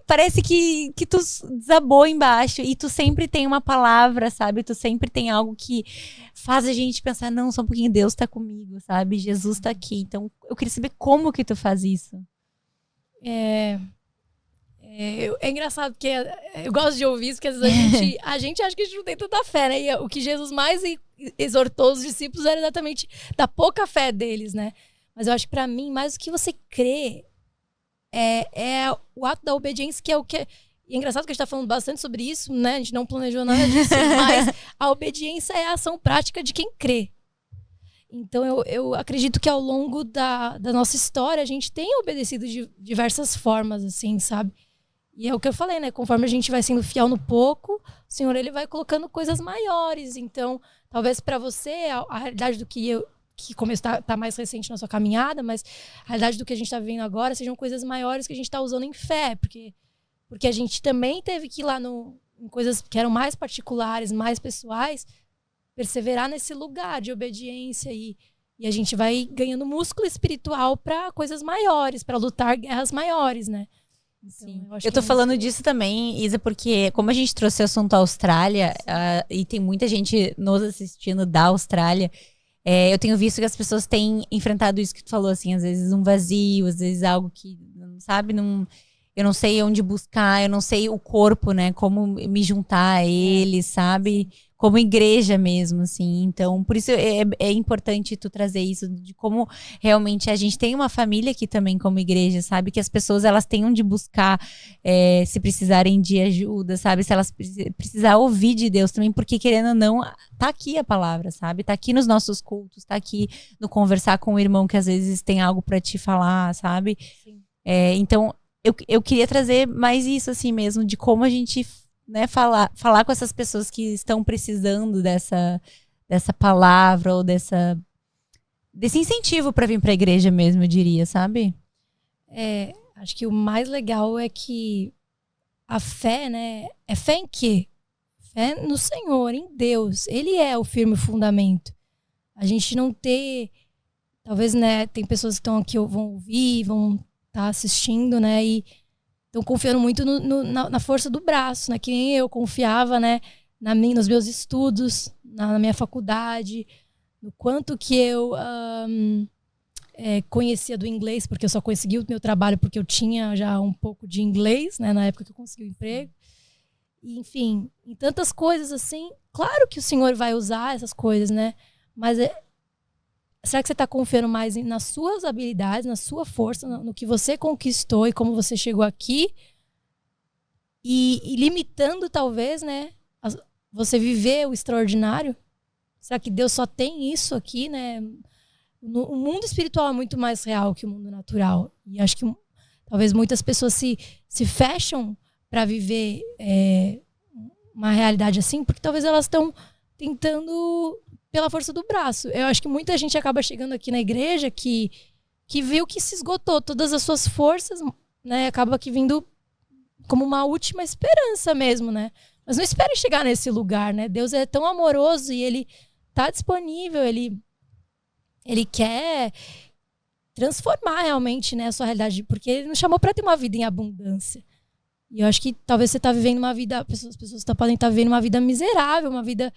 Parece que tu desabou embaixo e tu sempre tem uma palavra, sabe? Tu sempre tem algo que faz a gente pensar, não, só um pouquinho, Deus tá comigo, sabe? Jesus tá aqui. Então, eu queria saber como que tu faz isso. É engraçado, porque eu gosto de ouvir isso, porque às vezes a gente acha que a gente não tem tanta fé, né? E o que Jesus mais exortou os discípulos era exatamente da pouca fé deles, né? Mas eu acho que pra mim, mais do que você crer, é o ato da obediência, que é o que... E é engraçado que a gente tá falando bastante sobre isso, né? A gente não planejou nada disso, mas a obediência é a ação prática de quem crê. Então, eu acredito que ao longo da nossa história, a gente tem obedecido de diversas formas, assim, sabe? E é o que eu falei, né? Conforme a gente vai sendo fiel no pouco, o Senhor, ele vai colocando coisas maiores. Então, talvez para você, a realidade do que tá mais recente na sua caminhada, mas a realidade do que a gente tá vivendo agora sejam coisas maiores que a gente tá usando em fé. Porque a gente também teve que ir lá em coisas que eram mais particulares, mais pessoais, perseverar nesse lugar de obediência e a gente vai ganhando músculo espiritual para coisas maiores, para lutar guerras maiores, né? Então, sim. Eu tô falando disso também, Isa, porque como a gente trouxe o assunto Austrália, e tem muita gente nos assistindo da Austrália, eu tenho visto que as pessoas têm enfrentado isso que tu falou, assim, às vezes um vazio, às vezes algo que, sabe, eu não sei onde buscar, eu não sei o corpo, né, como me juntar a ele, sabe, como igreja mesmo, assim. Então, por isso é importante tu trazer isso, de como realmente a gente tem uma família aqui também como igreja, sabe? Que as pessoas, elas têm onde buscar, se precisarem de ajuda, sabe? Se elas precisar ouvir de Deus também, porque querendo ou não, tá aqui a palavra, sabe? Tá aqui nos nossos cultos, tá aqui no conversar com o irmão que às vezes tem algo pra te falar, sabe? Sim. Então, eu queria trazer mais isso, assim mesmo, de como a gente... né, falar com essas pessoas que estão precisando dessa palavra ou desse incentivo para vir para a igreja mesmo, eu diria, sabe? Acho que o mais legal é que a fé, né, é fé em quê? Fé no Senhor, em Deus. Ele é o firme fundamento. A gente não ter, talvez, né, tem pessoas que estão aqui, vão ouvir, vão estar assistindo, né, e estão confiando muito na força do braço, né? Que nem eu confiava, né? Nos meus estudos, na minha faculdade, no quanto que eu conhecia do inglês, porque eu só consegui o meu trabalho porque eu tinha já um pouco de inglês, né? Na época que eu consegui o emprego. E, enfim, em tantas coisas assim. Claro que o Senhor vai usar essas coisas, né? Mas será que você está confiando mais nas suas habilidades, na sua força, no que você conquistou e como você chegou aqui? E limitando, talvez, né? Você viver o extraordinário? Será que Deus só tem isso aqui, né? O mundo espiritual é muito mais real que o mundo natural. E acho que talvez muitas pessoas se fecham para viver uma realidade assim, porque talvez elas estão tentando... pela força do braço. Eu acho que muita gente acaba chegando aqui na igreja que viu que se esgotou todas as suas forças, né? Acaba que vindo como uma última esperança mesmo, né? Mas não espere chegar nesse lugar, né? Deus é tão amoroso e ele tá disponível, ele quer transformar realmente, né, a sua realidade, porque ele nos chamou para ter uma vida em abundância. E eu acho que talvez você tá vivendo uma vida, as pessoas podem estar vivendo uma vida miserável, uma vida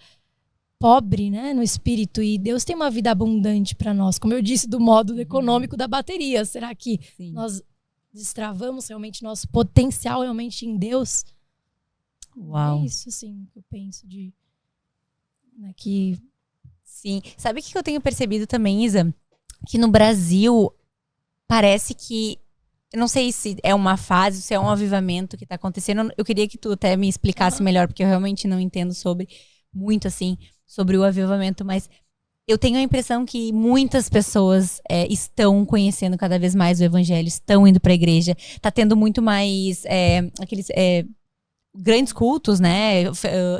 pobre, né, no espírito, e Deus tem uma vida abundante para nós, como eu disse, do modo econômico da bateria. Será que Sim. nós destravamos realmente nosso potencial realmente em Deus? Uau. É isso, assim, que eu penso de... né, que... Sim. Sabe o que eu tenho percebido também, Isa? Que no Brasil, parece que... eu não sei se é uma fase, se é um avivamento que tá acontecendo. Eu queria que tu até me explicasse melhor, porque eu realmente não entendo muito assim, sobre o avivamento, mas eu tenho a impressão que muitas pessoas estão conhecendo cada vez mais o evangelho, estão indo para a igreja, tá tendo muito mais aqueles grandes cultos, né,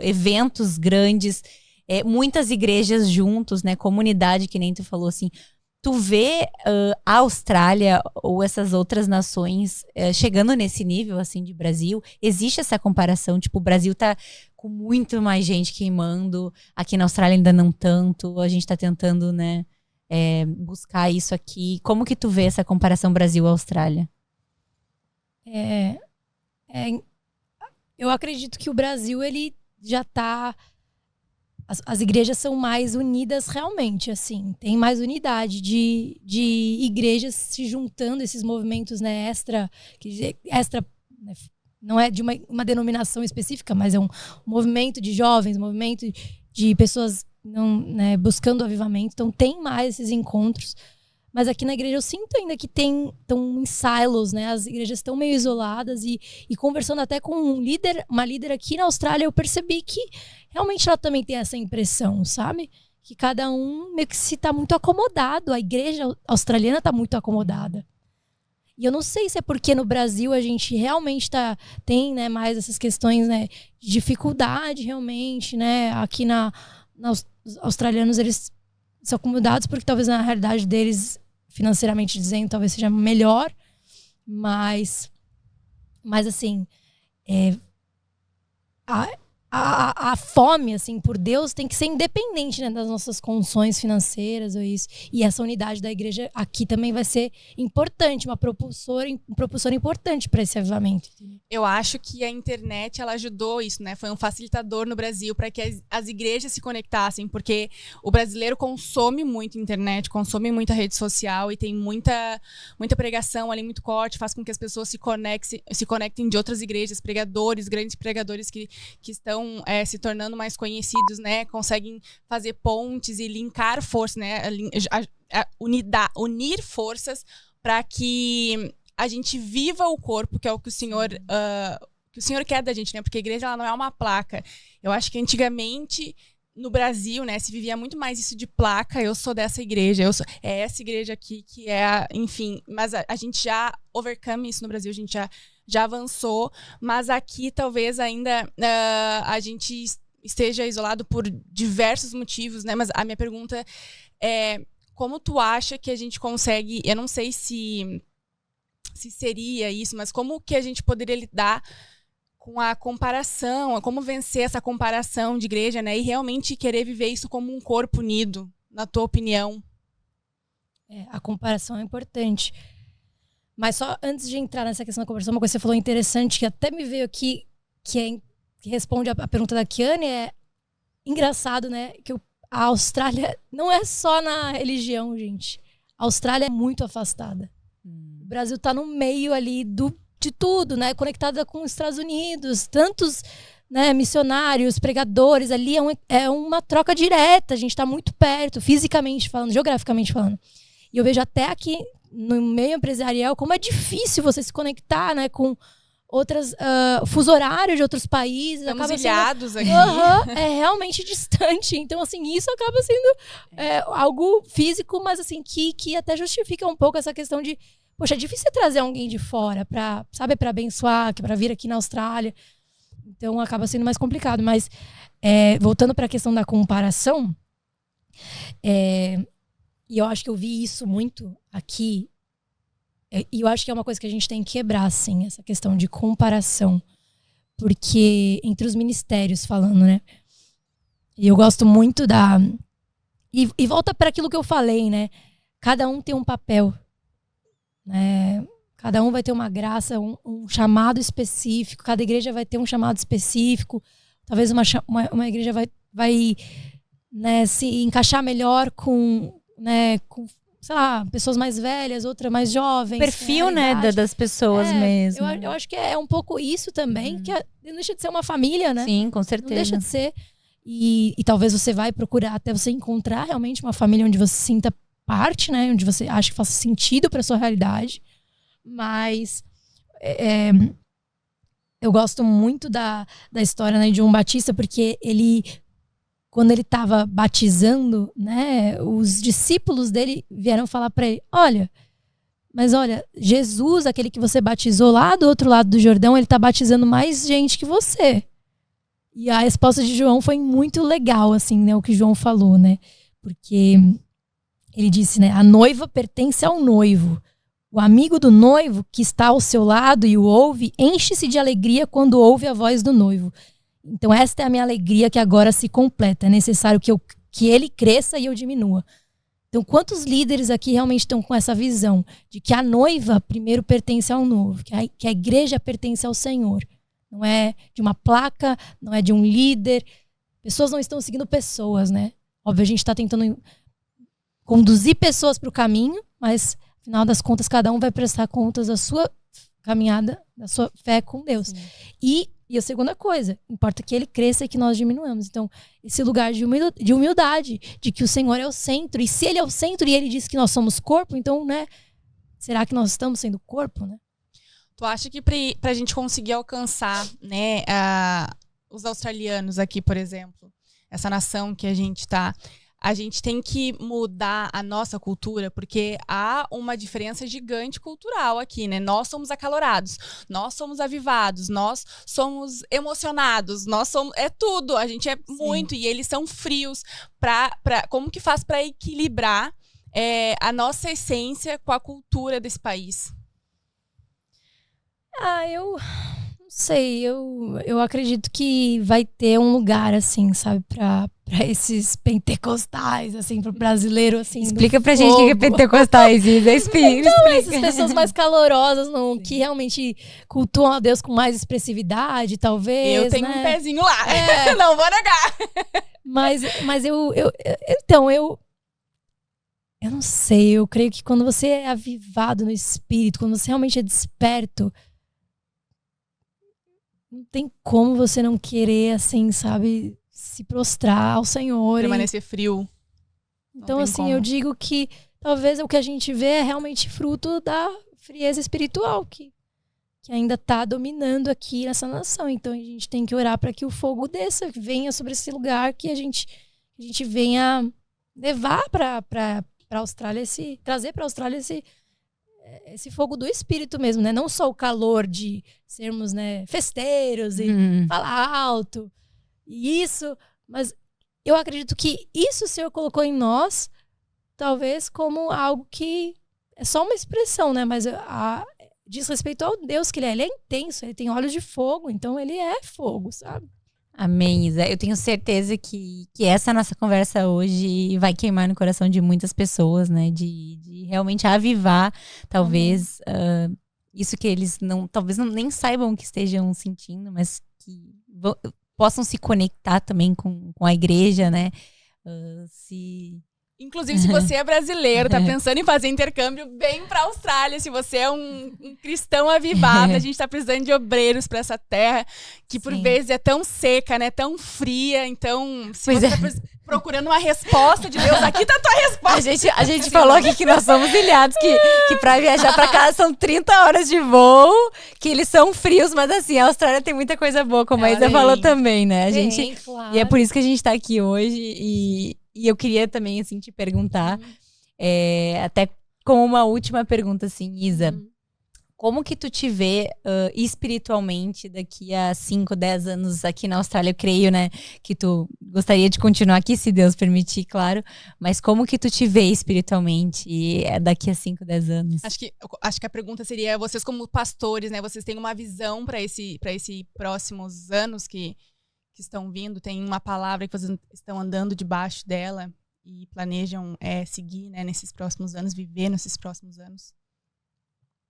eventos grandes, muitas igrejas juntos, né, comunidade, que nem tu falou, assim. Tu vê a Austrália ou essas outras nações chegando nesse nível, assim, de Brasil? Existe essa comparação? Tipo, o Brasil tá com muito mais gente queimando. Aqui na Austrália ainda não tanto. A gente tá tentando, né, buscar isso aqui. Como que tu vê essa comparação Brasil-Austrália? Eu acredito que o Brasil, ele já tá... As igrejas são mais unidas realmente, assim. Tem mais unidade de igrejas se juntando, esses movimentos, né, extra, né, não é de uma denominação específica, mas é um movimento de jovens, um movimento de pessoas né, buscando avivamento. Então tem mais esses encontros. Mas aqui na igreja eu sinto ainda que estão em silos, né? As igrejas estão meio isoladas e conversando até com uma líder aqui na Austrália, eu percebi que realmente ela também tem essa impressão, sabe? que cada um meio que se tá muito acomodado. A igreja australiana tá muito acomodada. E eu não sei se é porque no Brasil a gente realmente tem, né, mais essas questões, né, de dificuldade realmente, né? Aqui os australianos, eles são acomodados porque talvez na realidade deles, financeiramente dizendo, talvez seja melhor. Mas assim, a fome, assim, por Deus tem que ser independente, né, das nossas condições financeiras ou isso. E essa unidade da igreja aqui também vai ser importante, um propulsor importante para esse avivamento. Eu acho que a internet, ela ajudou isso, né? Foi um facilitador no Brasil para que as igrejas se conectassem, porque o brasileiro consome muito internet, consome muita rede social e tem muita pregação ali, muito corte, faz com que as pessoas se conectem de outras igrejas, pregadores, grandes pregadores que estão se tornando mais conhecidos, né? Conseguem fazer pontes e linkar forças, né? Unir forças para que a gente viva o corpo, que é o que o Senhor quer da gente, né? Porque a igreja, ela não é uma placa. Eu acho que antigamente no Brasil, né, se vivia muito mais isso de placa. Eu sou dessa igreja, é essa igreja aqui que é, enfim. Mas a gente já overcome isso no Brasil, a gente já avançou, mas aqui talvez ainda a gente esteja isolado por diversos motivos, né? Mas a minha pergunta é: como tu acha que a gente consegue, eu não sei se seria isso, mas como que a gente poderia lidar com a comparação, como vencer essa comparação de igreja, né? E realmente querer viver isso como um corpo unido, na tua opinião? A comparação é importante. Mas só antes de entrar nessa questão da comparação, uma coisa que você falou interessante, que até me veio aqui, que responde a pergunta da Kiane, é engraçado, né? Que a Austrália não é só na religião, gente. A Austrália é muito afastada. O Brasil está no meio ali de tudo, né? Conectada com os Estados Unidos, tantos, né, missionários, pregadores, ali é uma troca direta, a gente está muito perto, fisicamente falando, geograficamente falando. E eu vejo até aqui no meio empresarial como é difícil você se conectar, né, com outras fuso horários de outros países. Estamos acaba ilhados sendo, aqui. é realmente distante. Então, assim, isso acaba sendo algo físico, mas assim, que até justifica um pouco essa questão de, poxa, é difícil trazer alguém de fora para abençoar, para vir aqui na Austrália. Então, acaba sendo mais complicado. Mas, voltando para a questão da comparação, e eu acho que eu vi isso muito aqui, e eu acho que é uma coisa que a gente tem que quebrar, assim, essa questão de comparação. Porque, entre os ministérios falando, né? E eu gosto muito E volta para aquilo que eu falei, né? Cada um tem um papel. Cada um vai ter uma graça, um chamado específico. Cada igreja vai ter um chamado específico. Talvez uma igreja vai né, se encaixar melhor com, sei lá, pessoas mais velhas, outra mais jovens. Perfil, né, das pessoas mesmo. Eu acho que é um pouco isso também, que não deixa de ser uma família, né? Sim, com certeza. Não deixa de ser. E talvez você vai procurar até você encontrar realmente uma família onde você sinta parte, né? Onde você acha que faça sentido para sua realidade. Mas eu gosto muito da história, né, de João Batista, porque quando ele estava batizando, né, os discípulos dele vieram falar para ele: olha, Jesus, aquele que você batizou lá do outro lado do Jordão, ele está batizando mais gente que você. E a resposta de João foi muito legal, assim, né, o que João falou, né, porque ele disse, né, a noiva pertence ao noivo. O amigo do noivo que está ao seu lado e o ouve, enche-se de alegria quando ouve a voz do noivo. Então esta é a minha alegria que agora se completa. É necessário que ele cresça e eu diminua. Então quantos líderes aqui realmente estão com essa visão de que a noiva primeiro pertence ao noivo, que a igreja pertence ao Senhor. Não é de uma placa, não é de um líder. Pessoas não estão seguindo pessoas, né? Óbvio, a gente está tentando conduzir pessoas para o caminho, mas afinal das contas, cada um vai prestar contas da sua caminhada, da sua fé com Deus. E a segunda coisa, importa que ele cresça e que nós diminuamos. Então, esse lugar de humildade, de que o Senhor é o centro. E se ele é o centro e ele diz que nós somos corpo, então, né, será que nós estamos sendo corpo, né? Tu acha que pra gente conseguir alcançar, né, os australianos aqui, por exemplo, essa nação que a gente tá, a gente tem que mudar a nossa cultura, porque há uma diferença gigante cultural aqui, né? Nós somos acalorados, nós somos avivados, nós somos emocionados, nós somos... É tudo, a gente é muito, e eles são frios. Como que faz para equilibrar a nossa essência com a cultura desse país? Eu não sei, eu acredito que vai ter um lugar, assim, sabe, pra esses pentecostais, assim, pro brasileiro, assim. Explica pra gente o que é pentecostais, Isa. Explica. Essas pessoas mais calorosas, que realmente cultuam a Deus com mais expressividade, talvez. Eu tenho né? um pezinho lá, não vou negar. Mas eu não sei, eu creio que quando você é avivado no espírito, quando você realmente é desperto, não tem como você não querer, assim, sabe, se prostrar ao Senhor. Permanecer frio. Então, assim, eu digo que talvez o que a gente vê é realmente fruto da frieza espiritual que ainda está dominando aqui nessa nação. Então, a gente tem que orar para que o fogo desça, que venha sobre esse lugar, que a gente venha levar para a Austrália, trazer para a Austrália esse fogo do espírito mesmo, né? Não só o calor de sermos, né, festeiros e falar alto, e isso, mas eu acredito que isso o Senhor colocou em nós, talvez como algo que é só uma expressão, né? Mas diz respeito ao Deus que ele é intenso, ele tem olhos de fogo, então ele é fogo, sabe? Amém, Isa. Eu tenho certeza que essa nossa conversa hoje vai queimar no coração de muitas pessoas, né? De realmente avivar, talvez, isso que eles talvez nem saibam que estejam sentindo, mas que possam se conectar também com a igreja, né? Inclusive, se você é brasileiro, tá pensando em fazer intercâmbio, vem pra Austrália. Se você é um cristão avivado, a gente tá precisando de obreiros pra essa terra, que por vezes é tão seca, né? Tão fria. Então, se você tá procurando uma resposta de Deus, aqui tá a tua resposta. A gente falou aqui que nós somos ilhados, que pra viajar pra cá são 30 horas de voo, que eles são frios, mas assim, a Austrália tem muita coisa boa, como a Isa falou também, né? Claro. E é por isso que a gente tá aqui hoje, e eu queria também, assim, te perguntar, até como uma última pergunta, assim, Isa, como que tu te vê espiritualmente daqui a 5, 10 anos aqui na Austrália? Eu creio, né, que tu gostaria de continuar aqui, se Deus permitir, claro, mas como que tu te vê espiritualmente daqui a 5, 10 anos? Acho que a pergunta seria, vocês como pastores, né, vocês têm uma visão para esse próximos anos que estão vindo, tem uma palavra que vocês estão andando debaixo dela e planejam seguir, né, nesses próximos anos, viver nesses próximos anos?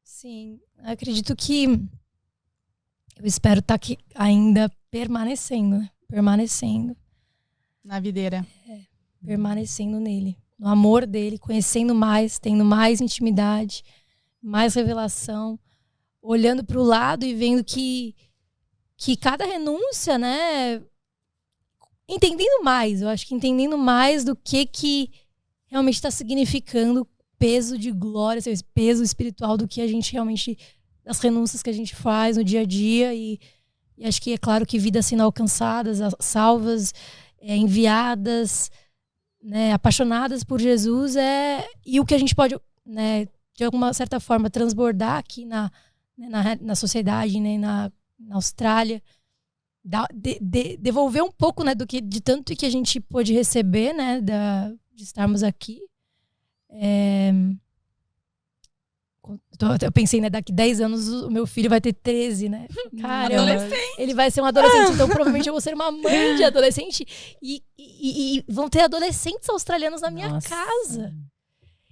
Sim, acredito que eu espero estar aqui ainda permanecendo, né? Permanecendo. Na videira. Permanecendo nele, no amor dele, conhecendo mais, tendo mais intimidade, mais revelação, olhando para o lado e vendo que cada renúncia, né, entendendo mais, eu acho que entendendo mais do que realmente está significando peso de glória, esse peso espiritual do que a gente realmente, das renúncias que a gente faz no dia a dia, e acho que é claro que vidas sendo alcançadas, salvas, enviadas, né, apaixonadas por Jesus, e o que a gente pode, né, de alguma certa forma transbordar aqui na sociedade, né, na Austrália, devolver um pouco, né, de tanto que a gente pôde receber, né, de estarmos aqui. Eu pensei, né, daqui 10 anos o meu filho vai ter 13, né? Cara, ele vai ser um adolescente, então provavelmente eu vou ser uma mãe de adolescente e vão ter adolescentes australianos na minha casa.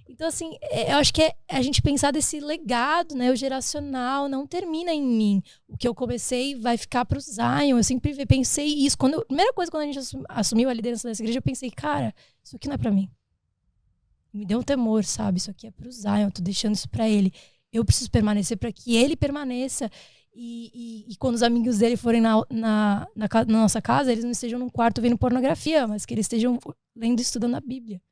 Então, assim, eu acho que a gente pensar desse legado, né, o geracional, não termina em mim. O que eu comecei vai ficar pro Zion. Eu sempre pensei isso. A primeira coisa, quando a gente assumiu a liderança dessa igreja, eu pensei, cara, isso aqui não é pra mim. Me deu um temor, sabe? Isso aqui é pro Zion, eu tô deixando isso pra ele. Eu preciso permanecer para que ele permaneça. E quando os amigos dele forem na nossa casa, eles não estejam num quarto vendo pornografia, mas que eles estejam lendo e estudando a Bíblia.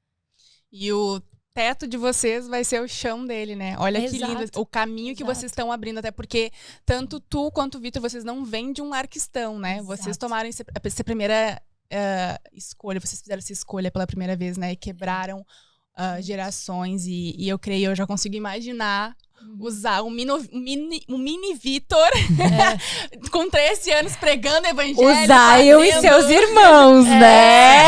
E o teto de vocês vai ser o chão dele, né? Olha que lindo o caminho que vocês estão abrindo, até porque tanto tu quanto o Vitor, vocês não vêm de um lar cristão, né? Vocês tomaram essa primeira escolha, vocês fizeram essa escolha pela primeira vez, né? E quebraram gerações. E eu creio, eu já consigo imaginar usar um mini Vitor com 13 anos pregando evangelho. O Zion e seus irmãos, né?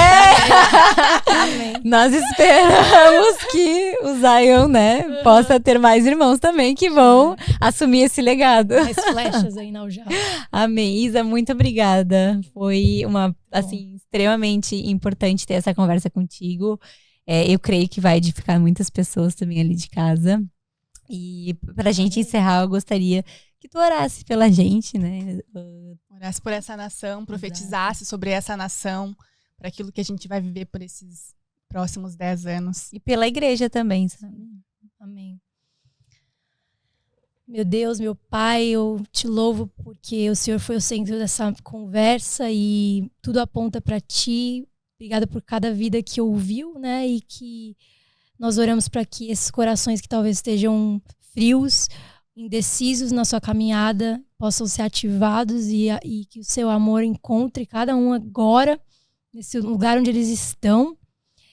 Amém. Nós esperamos que o Zion, né, possa ter mais irmãos também que vão assumir esse legado. Mais flechas aí na aljava. Amém. Isa, muito obrigada. Foi assim, extremamente importante ter essa conversa contigo. Eu creio que vai edificar muitas pessoas também ali de casa. E pra gente encerrar, eu gostaria que tu orasse pela gente, né? Orasse por essa nação, profetizasse sobre essa nação, para aquilo que a gente vai viver por esses próximos 10 anos. E pela igreja também, sabe? Amém. Meu Deus, meu Pai, eu te louvo porque o Senhor foi o centro dessa conversa e tudo aponta para Ti. Obrigada por cada vida que ouviu, né? E que nós oramos para que esses corações que talvez estejam frios, indecisos na sua caminhada, possam ser ativados e que o seu amor encontre cada um agora, nesse lugar onde eles estão.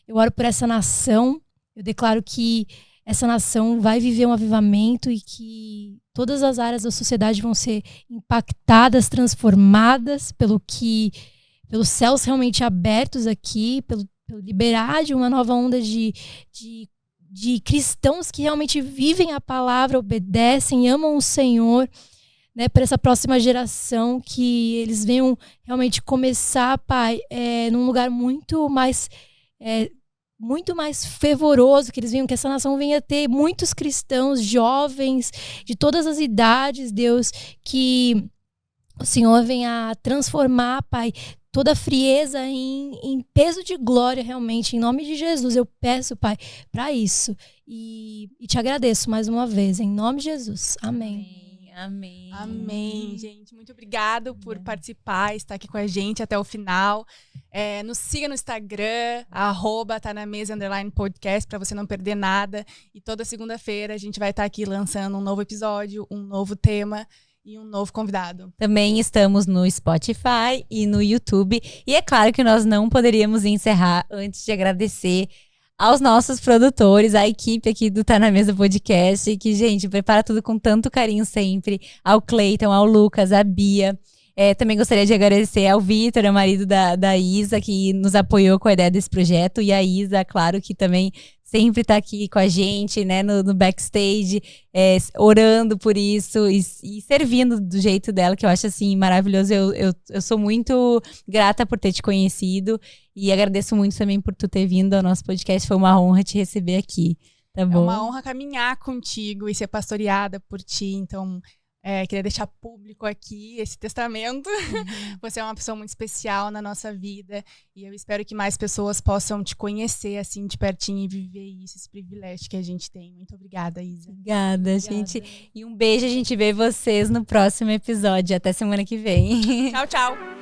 Eu oro por essa nação. Eu declaro que essa nação vai viver um avivamento e que todas as áreas da sociedade vão ser impactadas, transformadas pelos céus realmente abertos aqui, pelo liberar de uma nova onda de cristãos que realmente vivem a palavra, obedecem, amam o Senhor, né, para essa próxima geração, que eles venham realmente começar, Pai, num lugar muito mais fervoroso, que eles venham, que essa nação venha ter muitos cristãos, jovens, de todas as idades, Deus, que o Senhor venha transformar, Pai, toda a frieza em peso de glória, realmente, em nome de Jesus. Eu peço, Pai, para isso. E te agradeço mais uma vez, em nome de Jesus. Amém. Amém. Amém, gente. Muito obrigado por participar, estar aqui com a gente até o final. Nos siga no Instagram, @tanamesa_podcast, para você não perder nada. E toda segunda-feira a gente vai estar aqui lançando um novo episódio, um novo tema e um novo convidado. Também estamos no Spotify e no YouTube. E é claro que nós não poderíamos encerrar antes de agradecer aos nossos produtores, à equipe aqui do Tá Na Mesa Podcast, que, gente, prepara tudo com tanto carinho sempre. Ao Cleiton, ao Lucas, à Bia. Também gostaria de agradecer ao Vitor, o marido da Isa, que nos apoiou com a ideia desse projeto. E a Isa, claro, que também sempre tá aqui com a gente, né, no backstage, orando por isso e servindo do jeito dela, que eu acho, assim, maravilhoso. Eu sou muito grata por ter te conhecido e agradeço muito também por tu ter vindo ao nosso podcast. Foi uma honra te receber aqui, tá bom? É uma honra caminhar contigo e ser pastoreada por ti, então queria deixar público aqui esse testamento. Você é uma pessoa muito especial na nossa vida e eu espero que mais pessoas possam te conhecer assim de pertinho e viver isso, esse privilégio que a gente tem. Muito obrigada, Isa. Obrigada, gente. E um beijo, a gente vê vocês no próximo episódio. Até semana que vem. Tchau, tchau.